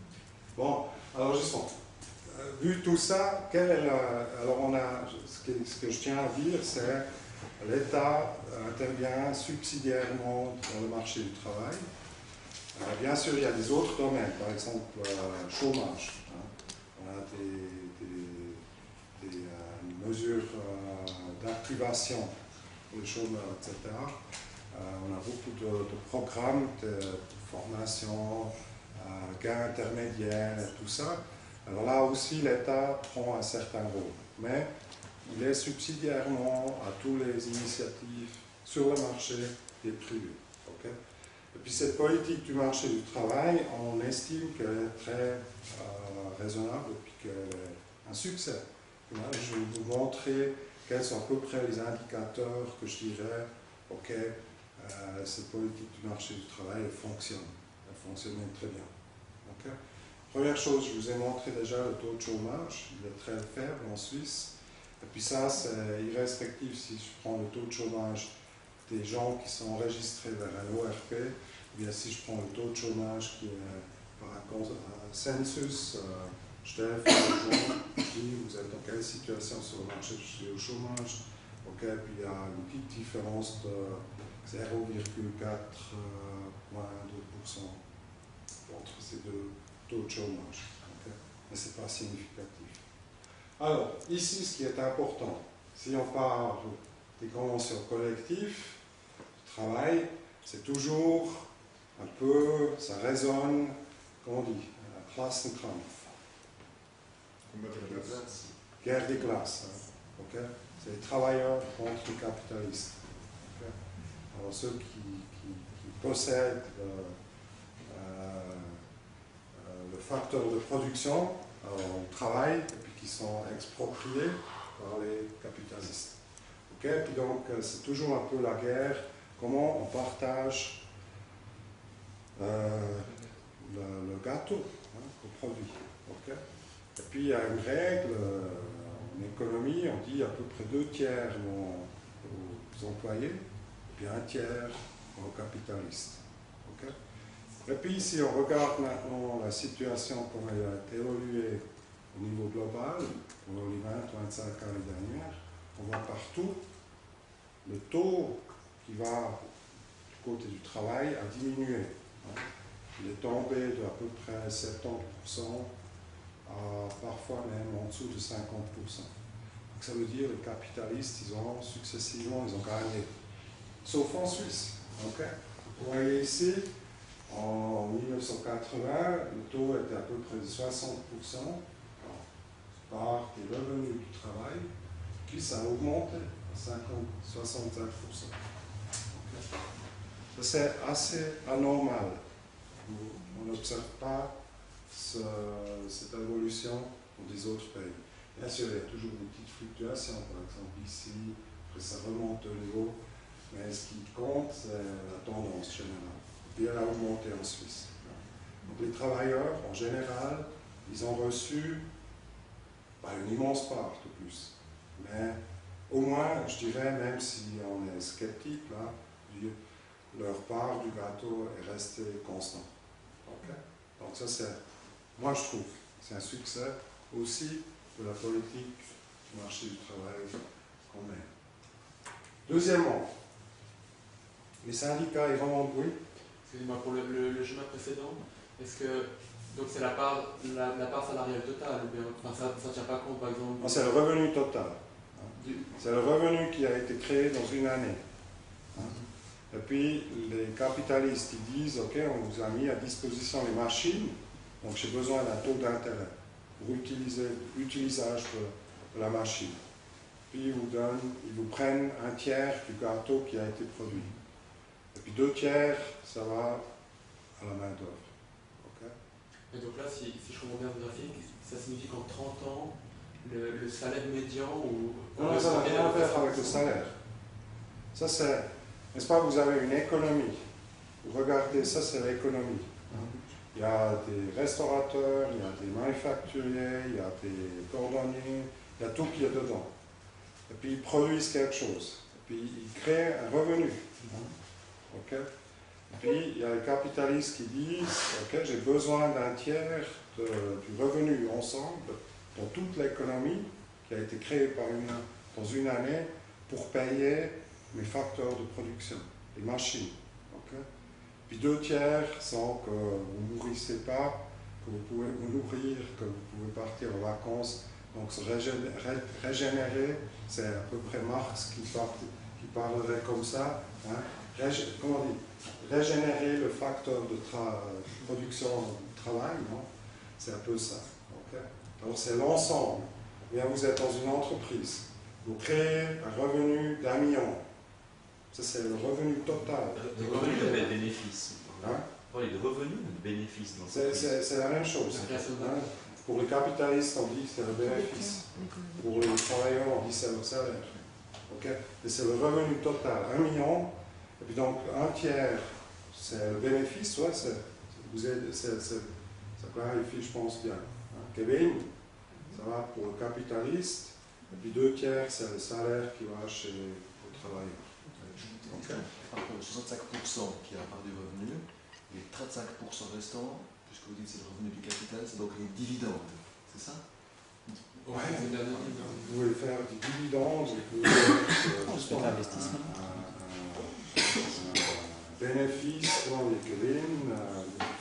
Bon, alors justement, vu tout ça, alors on a, ce que je tiens à dire, c'est l'État intervient subsidiairement dans le marché du travail. Bien sûr, il y a des autres domaines, par exemple chômage. On a des mesures d'activation pour les chômeurs, etc. On a beaucoup de programmes de formation, gains intermédiaires, tout ça. Alors là aussi, l'État prend un certain rôle, mais il est subsidiairement à toutes les initiatives sur le marché des privés. Okay? Et puis cette politique du marché du travail, on estime qu'elle est très raisonnable et puis qu'elle est un succès. Là, je vais vous montrer quels sont à peu près les indicateurs que je dirais, ok, cette politique du marché du travail, elle fonctionne même très bien. Okay? Première chose, je vous ai montré déjà le taux de chômage, il est très faible en Suisse. Et puis ça, c'est irrespectif si je prends le taux de chômage des gens qui sont enregistrés vers un ORP, ou bien si je prends le taux de chômage qui est par un census, je téléphone aux gens, je dis vous êtes dans quelle situation sur le marché, je suis au chômage, ok, puis il y a une petite différence de 0,4 moins 2% entre ces deux taux de chômage, okay? Mais ce n'est pas significatif. Alors, ici, ce qui est important, si on parle des conventions collectives, du travail, c'est toujours un peu, ça résonne, comment on dit, Klassenkampf. Guerre des classes. Hein, okay? C'est les travailleurs contre les capitalistes. Okay? Alors ceux qui possèdent le facteur de production au travail et puis qui sont expropriés par les capitalistes. Okay? Puis donc c'est toujours un peu la guerre, comment on partage le gâteau qu'on produit. Okay? Et puis il y a une règle en économie, on dit à peu près 2/3 aux employés et puis 1/3 aux capitalistes. Okay? Et puis si on regarde maintenant la situation comme elle a évolué au niveau global, pendant les 20-25 années dernières, on voit partout le taux qui va du côté du travail a diminué. Il est tombé de à peu près 70% à parfois même en dessous de 50%. Donc ça veut dire que les capitalistes, ils ont successivement, ils ont gagné. Sauf en Suisse. Okay? Vous voyez ici, en 1980, le taux était à peu près de 60% par des revenus du travail, puis ça a augmenté à 65%. Okay? C'est assez anormal. On n'observe pas cette évolution dans des autres pays. Bien sûr, il y a toujours des petites fluctuations, par exemple ici, après ça remonte de niveau, mais ce qui compte, c'est la tendance générale. Et elle a augmenté en Suisse. Donc les travailleurs, en général, ils ont reçu une immense part de plus. Mais au moins, je dirais, même si on est sceptique, là, leur part du gâteau est restée constante. Okay? Donc ça, c'est, moi je trouve, c'est un succès aussi de la politique du marché du travail qu'on mène. Deuxièmement, les syndicats, ils remontent, oui.
Excusez-moi, pour le schéma précédent, est-ce que donc c'est la part salariale totale ou bien enfin, ça ne tient pas compte par exemple
C'est le revenu total. C'est le revenu qui a été créé dans une année. Et puis les capitalistes ils disent ok, on vous a mis à disposition les machines, donc j'ai besoin d'un taux d'intérêt pour l'utilisation de la machine. Puis ils vous prennent 1/3 du gâteau qui a été produit. Et puis 2/3, ça va à la main d'œuvre. Okay?
Et donc là, si je comprends bien le graphique, ça signifie qu'en 30 ans, le salaire médian ou...
Non, ça n'a rien à faire avec le salaire. Ça c'est, n'est-ce pas, vous avez une économie. vous regardez, ça c'est l'économie. Il y a des restaurateurs, il y a des manufacturiers, il y a des cordonniers, il y a tout qui est dedans. Et puis ils produisent quelque chose. Et puis ils créent un revenu. Ok. Et puis il y a les capitalistes qui disent, ok, j'ai besoin d'un tiers du revenu ensemble dans toute l'économie qui a été créée dans une année pour payer mes facteurs de production, les machines. Okay? Puis 2 tiers sans que vous ne nourrissez pas, que vous pouvez vous nourrir, que vous pouvez partir en vacances. Donc se régénérer, c'est à peu près Marx qui parlerait comme ça. Hein? Comment on dit? Régénérer le facteur de production du travail, non? C'est un peu ça. Okay? Alors c'est l'ensemble. Bien, vous êtes dans une entreprise. Vous créez un revenu d'1 million. Ça, c'est le revenu total.
Le revenu de bénéfice.
Hein?
Parler de revenus ou de bénéfices?
C'est la même chose. Hein? Pour les capitalistes, on dit que c'est le bénéfice. Pour les travailleurs, on dit que c'est le salaire. Okay? Et c'est le revenu total. 1 million. Et puis donc, 1 tiers, c'est le bénéfice. Ouais, ça clarifie, je pense, bien. Hein? Kevin, ça va pour le capitaliste. Et puis 2 tiers, c'est le salaire qui va chez le travailleur.
Okay. Par contre, 65% qui est la part du revenu, les 35% restants, puisque vous dites que c'est le revenu du capital, c'est donc les dividendes, c'est ça?
Ouais, vous pouvez faire des dividendes, vous pouvez faire
l'investissement.
Bénéfice, comment les Kevin,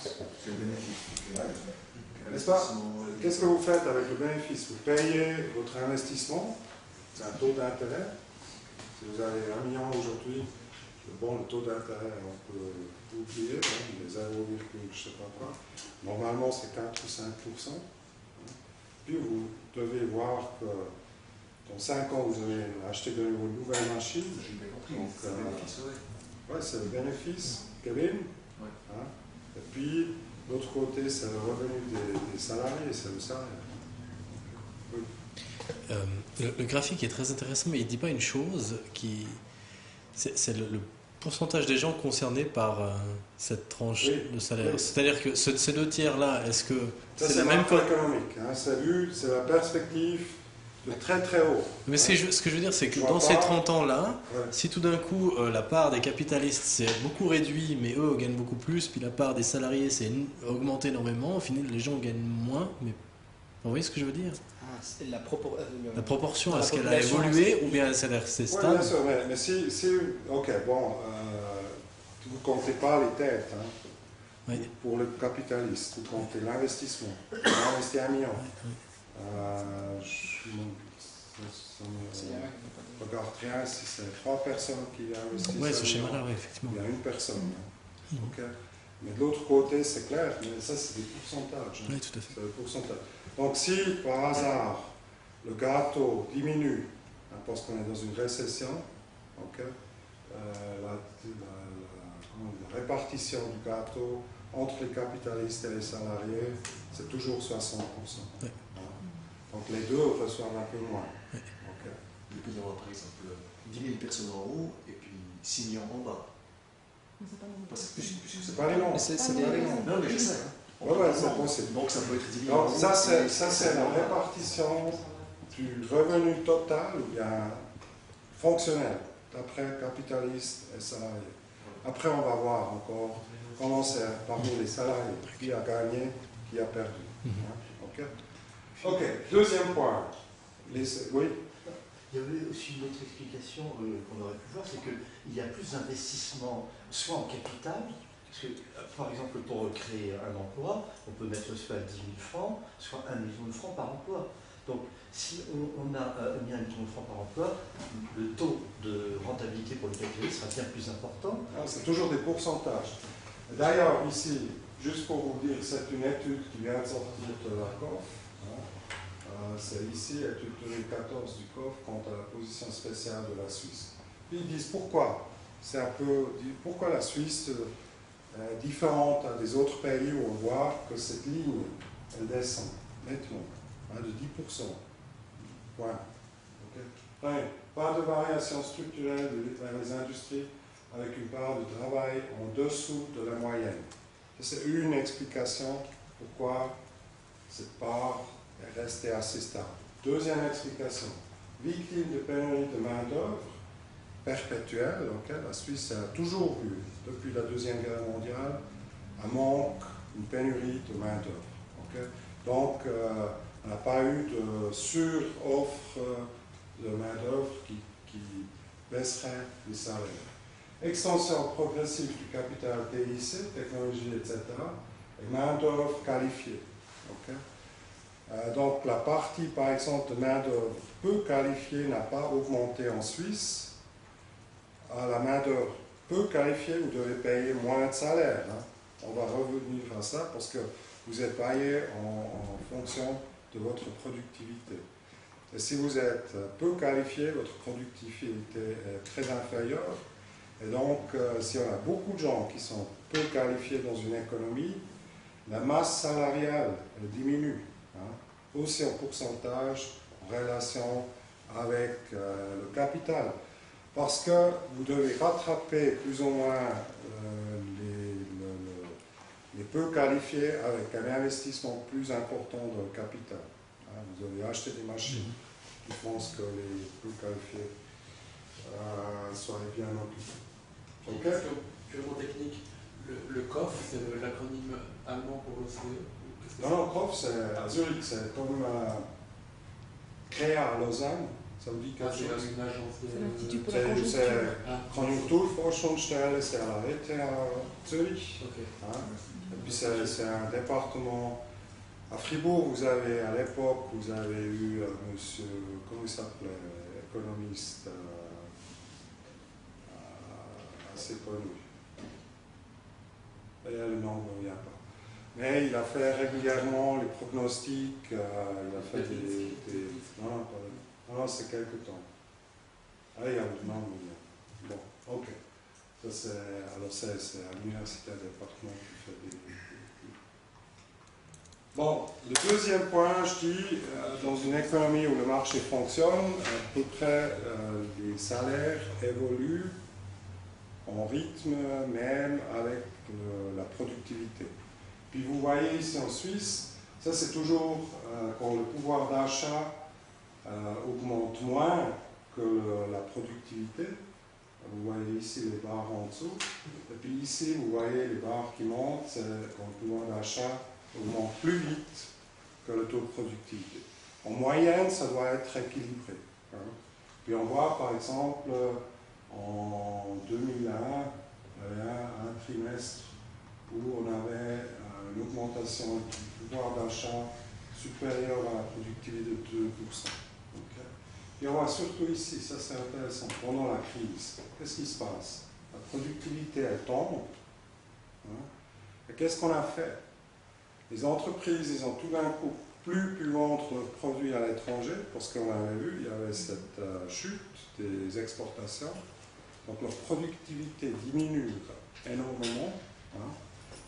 c'est le bénéfice.
Ouais. N'est-ce pas? Qu'est-ce que vous faites avec le bénéfice? Vous payez votre investissement, c'est un taux d'intérêt. Si vous avez 1 million aujourd'hui, le taux d'intérêt, on peut oublier, hein, les 0, je ne sais pas quoi. Normalement, c'est 4 ou 5%. Puis vous devez voir que dans 5 ans, vous allez acheter de nouvelles machines.
J'ai bien compris,
donc,
c'est le bénéfice, oui.
Ouais, c'est le bénéfice, Kevin.
Ouais.
Hein? Et puis, l'autre côté, c'est le revenu des salariés, c'est le salaire. Oui.
Le graphique est très intéressant, mais il ne dit pas une chose qui. C'est le pourcentage des gens concernés par cette tranche de salaire. Oui. C'est-à-dire que ces 2 tiers-là, est-ce que
c'est la même économique, hein? C'est la perspective de très très haut.
Mais ce que je veux dire, c'est que dans ces 30 ans-là, si tout d'un coup la part des capitalistes s'est beaucoup réduite, mais eux gagnent beaucoup plus, puis la part des salariés s'est augmentée énormément, au final les gens gagnent moins, mais vous voyez ce que je veux dire? La proportion, est-ce qu'elle a évolué ou bien c'est stable?
Oui, bien sûr, mais si ok, bon, vous ne comptez pas les têtes, hein. Oui. Pour le capitaliste, vous comptez l'investissement. Vous investissez 1 million. Je ne regarde rien si c'est 3 personnes qui investissent.
Oui, ce schéma-là, oui, effectivement.
Il y a 1 personne. Hein. Okay. Mais de l'autre côté, c'est clair, mais ça, c'est des pourcentages. Hein.
Oui, tout à fait.
C'est des pourcentages. Donc, si par hasard, le gâteau diminue, hein, parce qu'on est dans une récession, okay, la répartition du gâteau entre les capitalistes et les salariés, c'est toujours 60%. Oui. Hein. Donc, les deux reçoivent un peu moins. Oui. Okay.
Il peut y avoir, par exemple, 10 000 personnes en haut et puis 6 millions en bas.
C'est pas les noms.
C'est pas les noms.
Non, mais je sais.
Ouais, c'est possible.
Donc ça peut être divisé.
Donc ça c'est la répartition du revenu total ou bien fonctionnel, d'après capitaliste et salarié. Après on va voir encore comment c'est parmi les salariés, qui a gagné, qui a perdu. Ok, deuxième point. Oui.
Il y avait aussi une autre explication qu'on aurait pu voir, c'est qu'il y a plus d'investissement, soit en capital, parce que, par exemple, pour créer un emploi, on peut mettre soit 10 000 francs, soit 1 million de francs par emploi. Donc, si on a mis 1 million de francs par emploi, le taux de rentabilité pour le capitaliste sera bien plus important.
C'est toujours des pourcentages. D'ailleurs, ici, juste pour vous dire, c'est une étude qui vient de sortir de la COF. C'est ici, étude 2014 du COF, quant à la position spéciale de la Suisse. Puis ils disent pourquoi. C'est un peu pourquoi la Suisse est différente des autres pays où on voit que cette ligne, elle descend nettement, hein, de 10%. Point. Okay. Pas de variation structurelle vers les industries. avec une part de travail en dessous de la moyenne. C'est une explication pourquoi cette part est restée assez stable. Deuxième explication, victime de pénurie de main-d'œuvre perpétuelle, auquel la Suisse a toujours eu, depuis la Deuxième Guerre mondiale, un manque, une pénurie de main-d'œuvre. Okay? Donc, on n'a pas eu de sur-offre de main-d'œuvre qui baisserait les salaires. Extension progressive du capital TIC, technologie, etc., et main-d'œuvre qualifiée. Okay? Donc, la partie, par exemple, de main-d'œuvre peu qualifiée n'a pas augmenté en Suisse. À la main-d'œuvre peu qualifiée, vous devez payer moins de salaire. Hein. On va revenir à ça parce que vous êtes payé en fonction de votre productivité. Et si vous êtes peu qualifié, votre productivité est très inférieure. Et donc, si on a beaucoup de gens qui sont peu qualifiés dans une économie, la masse salariale elle diminue, hein, aussi en pourcentage en relation avec le capital. Parce que vous devez rattraper plus ou moins les peu qualifiés avec un investissement plus important dans le capital. Hein, vous devez acheter des machines qui font ce que les peu qualifiés soient bien occupés. Okay.
Purement technique, le COF, c'est l'acronyme allemand pour l'OCDE?
Non, COF, c'est à Zurich, c'est comme CREA à Lausanne. Ça vous dit quelque chose?
C'est une agence de...
C'est l'Institut pour la conjoncture.
C'est Konjunkturforschungsstelle, c'est à la RTH Zurich.
Okay.
Hein? Et puis c'est un département. À Fribourg, vous avez, à l'époque, vous avez eu monsieur, comment il s'appelait, économiste assez connu. Et le nom ne vient pas. Mais il a fait régulièrement les pronostics, il a fait des... Non, c'est quelque temps. Ah, il y a le nom, mais bon, ok. Alors c'est à l'université département qui fait des... Bon, le deuxième point, je dis, dans une économie où le marché fonctionne, à peu près les salaires évoluent en rythme même avec la productivité. Puis vous voyez ici en Suisse, ça c'est toujours quand le pouvoir d'achat augmente moins que la productivité. Vous voyez ici les barres en dessous. Et puis ici, vous voyez les barres qui montent, c'est quand le pouvoir d'achat augmente plus vite que le taux de productivité. En moyenne, ça doit être équilibré. Hein. Puis on voit par exemple, en 2001, il y avait un trimestre où on avait une augmentation du pouvoir d'achat supérieure à la productivité de 2%. Okay. Et on voit surtout ici, ça c'est intéressant, pendant la crise, qu'est-ce qui se passe? La productivité elle tombe. Hein. Et qu'est-ce qu'on a fait? Les entreprises, ils ont tout d'un coup plus pu vendre leurs produits à l'étranger, parce qu'on avait vu, il y avait cette chute des exportations. Donc leur productivité diminue énormément, hein,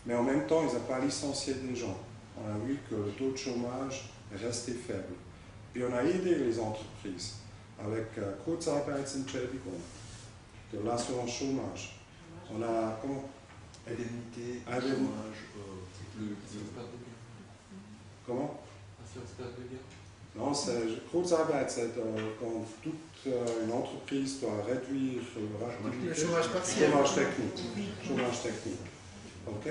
mais en même temps, ils n'ont pas licencié des gens. On a vu que le taux de chômage est resté faible. Puis on a aidé les entreprises avec Kurzarbeitsentschädigung, de l'assurance chômage. On a comment?
Indemnité, chômage,
Comment?
Assurance perte de gain.
Non, Kurzarbeit, c'est quand toute une entreprise doit réduire leur activité.
Le chômage partiel.
Chômage technique. Chômage technique. Ok.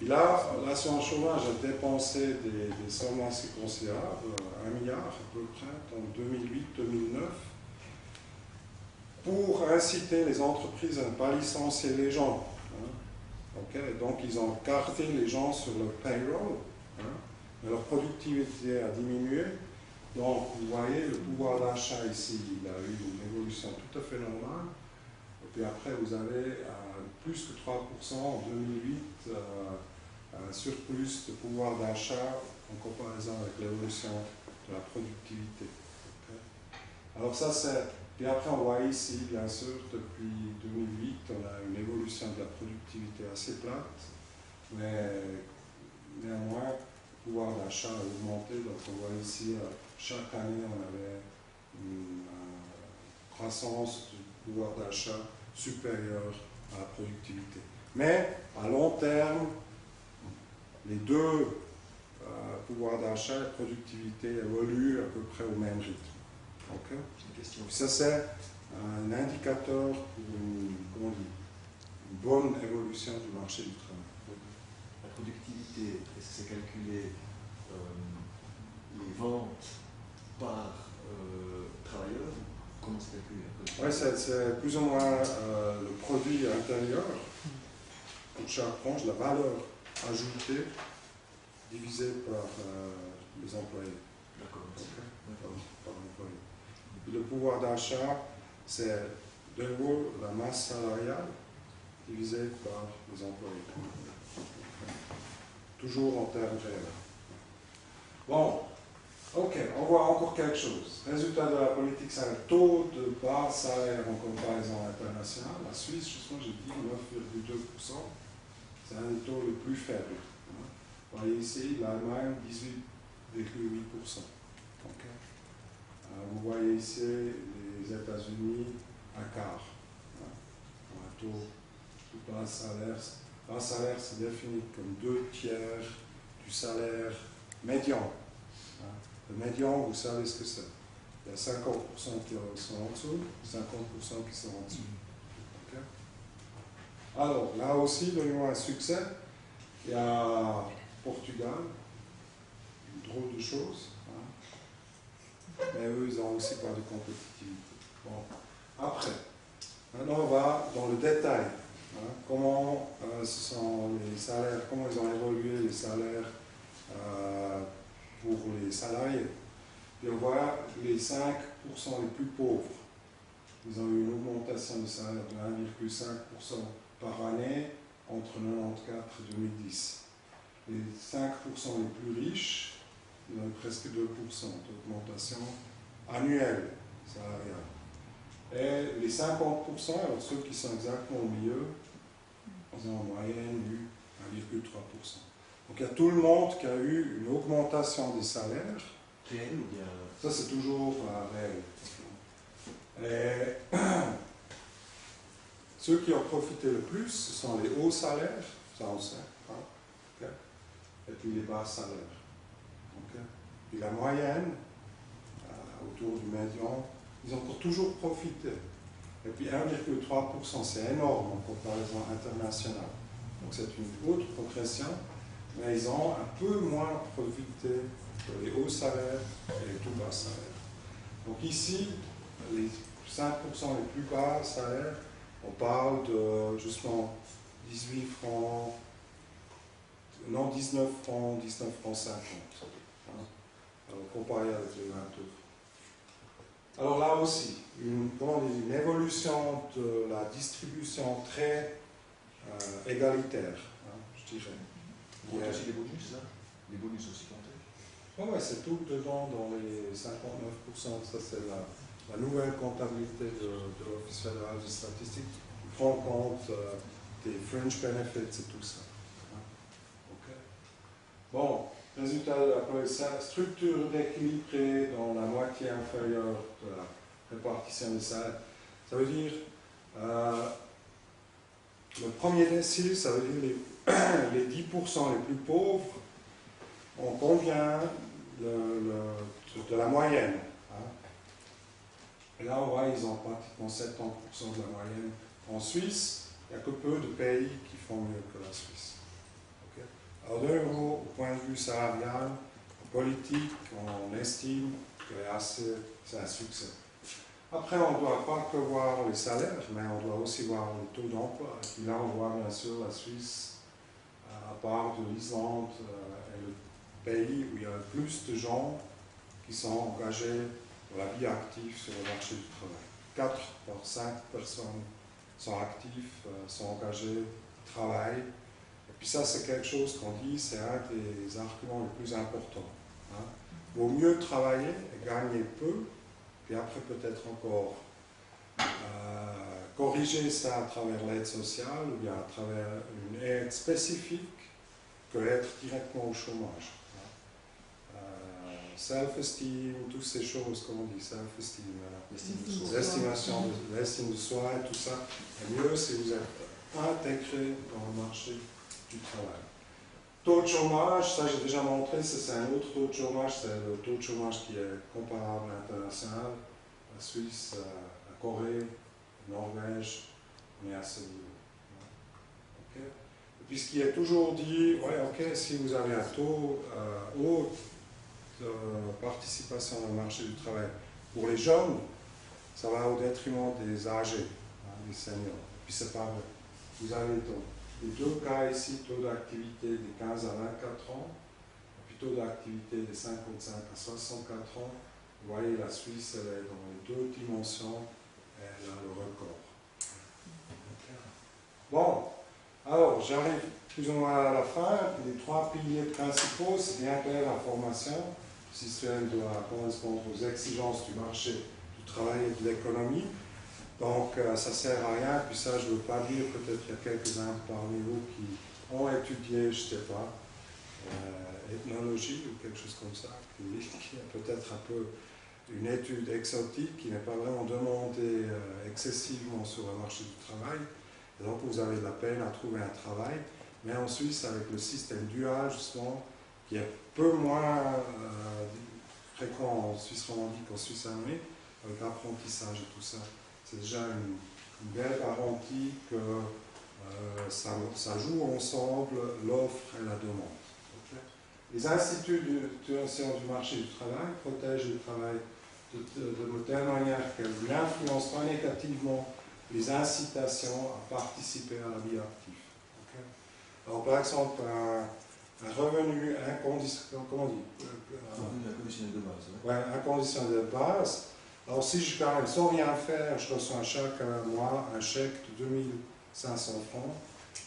Et là, l'assurance chômage a dépensé des sommes assez considérables, 1 milliard à peu près, en 2008-2009, pour inciter les entreprises à ne pas licencier les gens. Hein. Okay. Donc, ils ont gardé les gens sur le payroll, hein, mais leur productivité a diminué. Donc, vous voyez, le pouvoir d'achat ici, il a eu une évolution tout à fait normale. Et puis après, vous avez plus que 3% en 2008, un surplus de pouvoir d'achat en comparaison avec l'évolution de la productivité. Okay. Alors ça, c'est... Puis après, on voit ici, bien sûr, depuis 2008, on a une évolution de la productivité assez plate, mais néanmoins, le pouvoir d'achat a augmenté. Donc on voit ici, chaque année, on avait une croissance du pouvoir d'achat supérieure à la productivité. Mais à long terme, les deux pouvoirs d'achat et productivité évoluent à peu près au même rythme. Okay? Ça, c'est un indicateur pour une bonne évolution du marché du travail.
La productivité, est-ce que c'est calculé les ventes par travailleur? Comment c'est calculé?
Oui, c'est plus ou moins le produit intérieur pour chaque branche, la valeur ajoutée divisée par les employés.
D'accord.
Okay. Par employé. Le pouvoir d'achat, c'est de nouveau la masse salariale divisée par les employés. Toujours en termes réels. Bon, ok, on voit encore quelque chose. Résultat de la politique, c'est un taux de bas salaire en comparaison internationale. La Suisse, justement, j'ai dit 9,2%. C'est un des taux les plus faibles. Vous voyez ici, l'Allemagne, 18,8%. Okay. Vous voyez ici les États-Unis, un quart. Un taux de bas salaire. Bas salaire, c'est défini comme 2/3 du salaire médian. Le médian, vous savez ce que c'est. Il y a 50% qui sont en dessous, 50% qui sont en dessous. Okay. Alors, là aussi, donnons un succès. Il y a Portugal, une drôle de chose. Mais eux, ils n'ont aussi pas de compétitivité. Bon. Après, maintenant, on va dans le détail. Comment ce sont les salaires, comment ils ont évolué les salaires pour les salariés. Et on voit les 5% les plus pauvres. Ils ont eu une augmentation de salaire de 1,5% par année entre 1994 et 2010. Les 5% les plus riches, ils ont eu presque 2% d'augmentation annuelle salariale. Et les 50%, alors ceux qui sont exactement au milieu, ils ont en moyenne eu 1,3%. Donc il y a tout le monde qui a eu une augmentation des salaires.
Réel ou bien?
Ça, c'est toujours réel. Et ceux qui ont profité le plus, ce sont les hauts salaires, ça on sait, hein, okay. Et puis les bas salaires. Okay. Puis la moyenne, autour du médian, ils ont toujours profité. Et puis 1,3%, c'est énorme en comparaison internationale. Donc c'est une haute progression, mais ils ont un peu moins profité que les hauts salaires et les tout bas salaires. Donc ici, les 5% les plus bas salaires, on parle de justement 18 francs, non 19 francs 50. Hein. Alors comparé avec les 22. Alors là aussi, une évolution de la distribution très égalitaire, hein, je dirais.
Vous comptez aussi les bonus, là? Les bonus aussi comptés?
Oui, c'est tout dedans dans les 59%. Ça, c'est la nouvelle comptabilité de l'Office fédéral de statistique qui prend compte des fringe benefits et tout ça. Okay. Bon, résultat de la structure d'équilibré dans la moitié inférieure de la répartition des salaires. Ça veut dire, le premier décile, ça veut dire les 10% les plus pauvres ont combien de la moyenne. Hein. Et là, on voit, ils ont pratiquement 70% de la moyenne. En Suisse, il n'y a que peu de pays qui font mieux que la Suisse. Okay. Alors, de nouveau, au point de vue salarial, en politique, on estime que c'est un succès. Après, on ne doit pas que voir les salaires, mais on doit aussi voir le taux d'emploi. Et puis là, on voit bien sûr la Suisse, à part de l'Islande, est le pays où il y a le plus de gens qui sont engagés dans la vie active sur le marché du travail. 4 par 5 personnes sont actives, sont engagées, travaillent. Et puis ça, c'est quelque chose qu'on dit, c'est un des arguments les plus importants. Hein. Vaut mieux travailler et gagner peu, puis après peut-être encore corriger ça à travers l'aide sociale ou bien à travers une aide spécifique que être directement au chômage. Self-esteem, toutes ces choses, comme on dit, self-esteem, l'estime de soi et tout ça. Et mieux si vous êtes intégrés dans le marché du travail. Taux de chômage, ça j'ai déjà montré, c'est un autre taux de chômage, c'est le taux de chômage qui est comparable à l'international. La Suisse, la Corée, la Norvège, on est à ce niveau. Okay. Et puis ce qui est toujours dit, ouais, ok, si vous avez un taux haut de participation dans le marché du travail pour les jeunes, ça va au détriment des âgés, des seniors. Et puis c'est pas vrai. Vous avez les deux cas ici, taux d'activité des 15 à 24 ans, et puis taux d'activité des 55 à 64 ans. Vous voyez, la Suisse, elle est dans les deux dimensions, elle a le record. Bon, alors j'arrive plus ou moins à la fin. Les trois piliers principaux, c'est bien clair, la formation. Le système doit correspondre aux exigences du marché du travail et de l'économie. Donc ça ne sert à rien, puis ça je ne veux pas dire, peut-être qu'il y a quelques-uns parmi vous qui ont étudié, je ne sais pas, ethnologie ou quelque chose comme ça, qui est peut-être un peu une étude exotique qui n'est pas vraiment demandée excessivement sur le marché du travail. Et donc vous avez de la peine à trouver un travail, mais en Suisse avec le système dual justement, qui est peu moins fréquent en Suisse romandique qu'en Suisse allemande, avec l'apprentissage et tout ça. C'est déjà une belle garantie que ça joue ensemble l'offre et la demande. Okay. Les instituts du marché du travail protègent le travail de telle manière qu'elles n'influencent pas négativement les incitations à participer à la vie active. Okay. Alors par exemple, un revenu inconditionnel, comment on dit
inconditionnel de base.
Ouais, inconditionnel de base. Alors si je gagne sans rien faire, je reçois chaque mois un chèque de 2500 francs,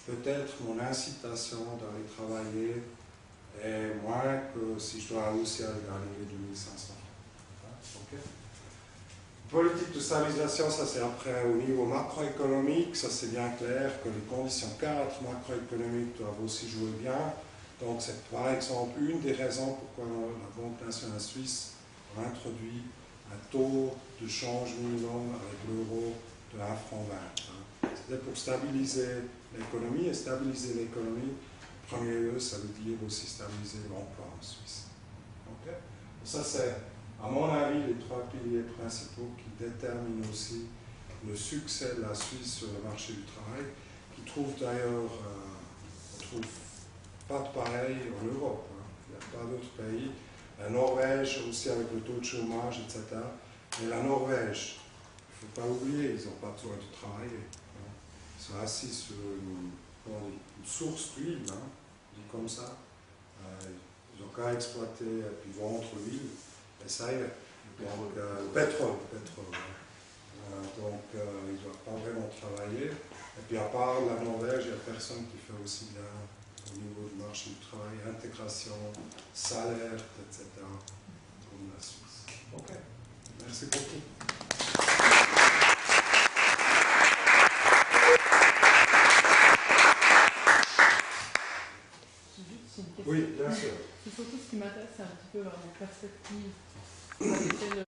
peut-être mon incitation d'aller travailler est moins que si je dois aussi aller gagner 2500 francs. Okay. Politique de stabilisation, ça c'est après au niveau macroéconomique, ça c'est bien clair que les conditions cadres macroéconomiques doivent aussi jouer bien. Donc c'est par exemple une des raisons pourquoi la Banque nationale suisse a introduit un taux de change minimum avec l'euro de 1,20 franc. C'était pour stabiliser l'économie, et stabiliser l'économie, en premier lieu, ça veut dire aussi stabiliser l'emploi en Suisse. Okay. Ça c'est, à mon avis, les trois piliers principaux qui déterminent aussi le succès de la Suisse sur le marché du travail, qui trouve d'ailleurs, on trouve pas de pareil en Europe. Il n'y a pas d'autres pays. La Norvège aussi avec le taux de chômage, etc. Mais la Norvège, il ne faut pas oublier, ils n'ont pas besoin de travailler. Ils sont assis sur une source d'huile, dit comme ça. Ils n'ont qu'à exploiter et puis vendre l'huile. Et ça y est. Donc, le pétrole. Donc, ils ne doivent pas vraiment travailler. Et puis, à part la Norvège, il n'y a personne qui fait aussi bien au niveau du marché du travail, intégration, salaire, etc., comme la Suisse. Ok, merci beaucoup. Oui, bien sûr.
C'est surtout ce qui m'intéresse, c'est un petit peu la perspective.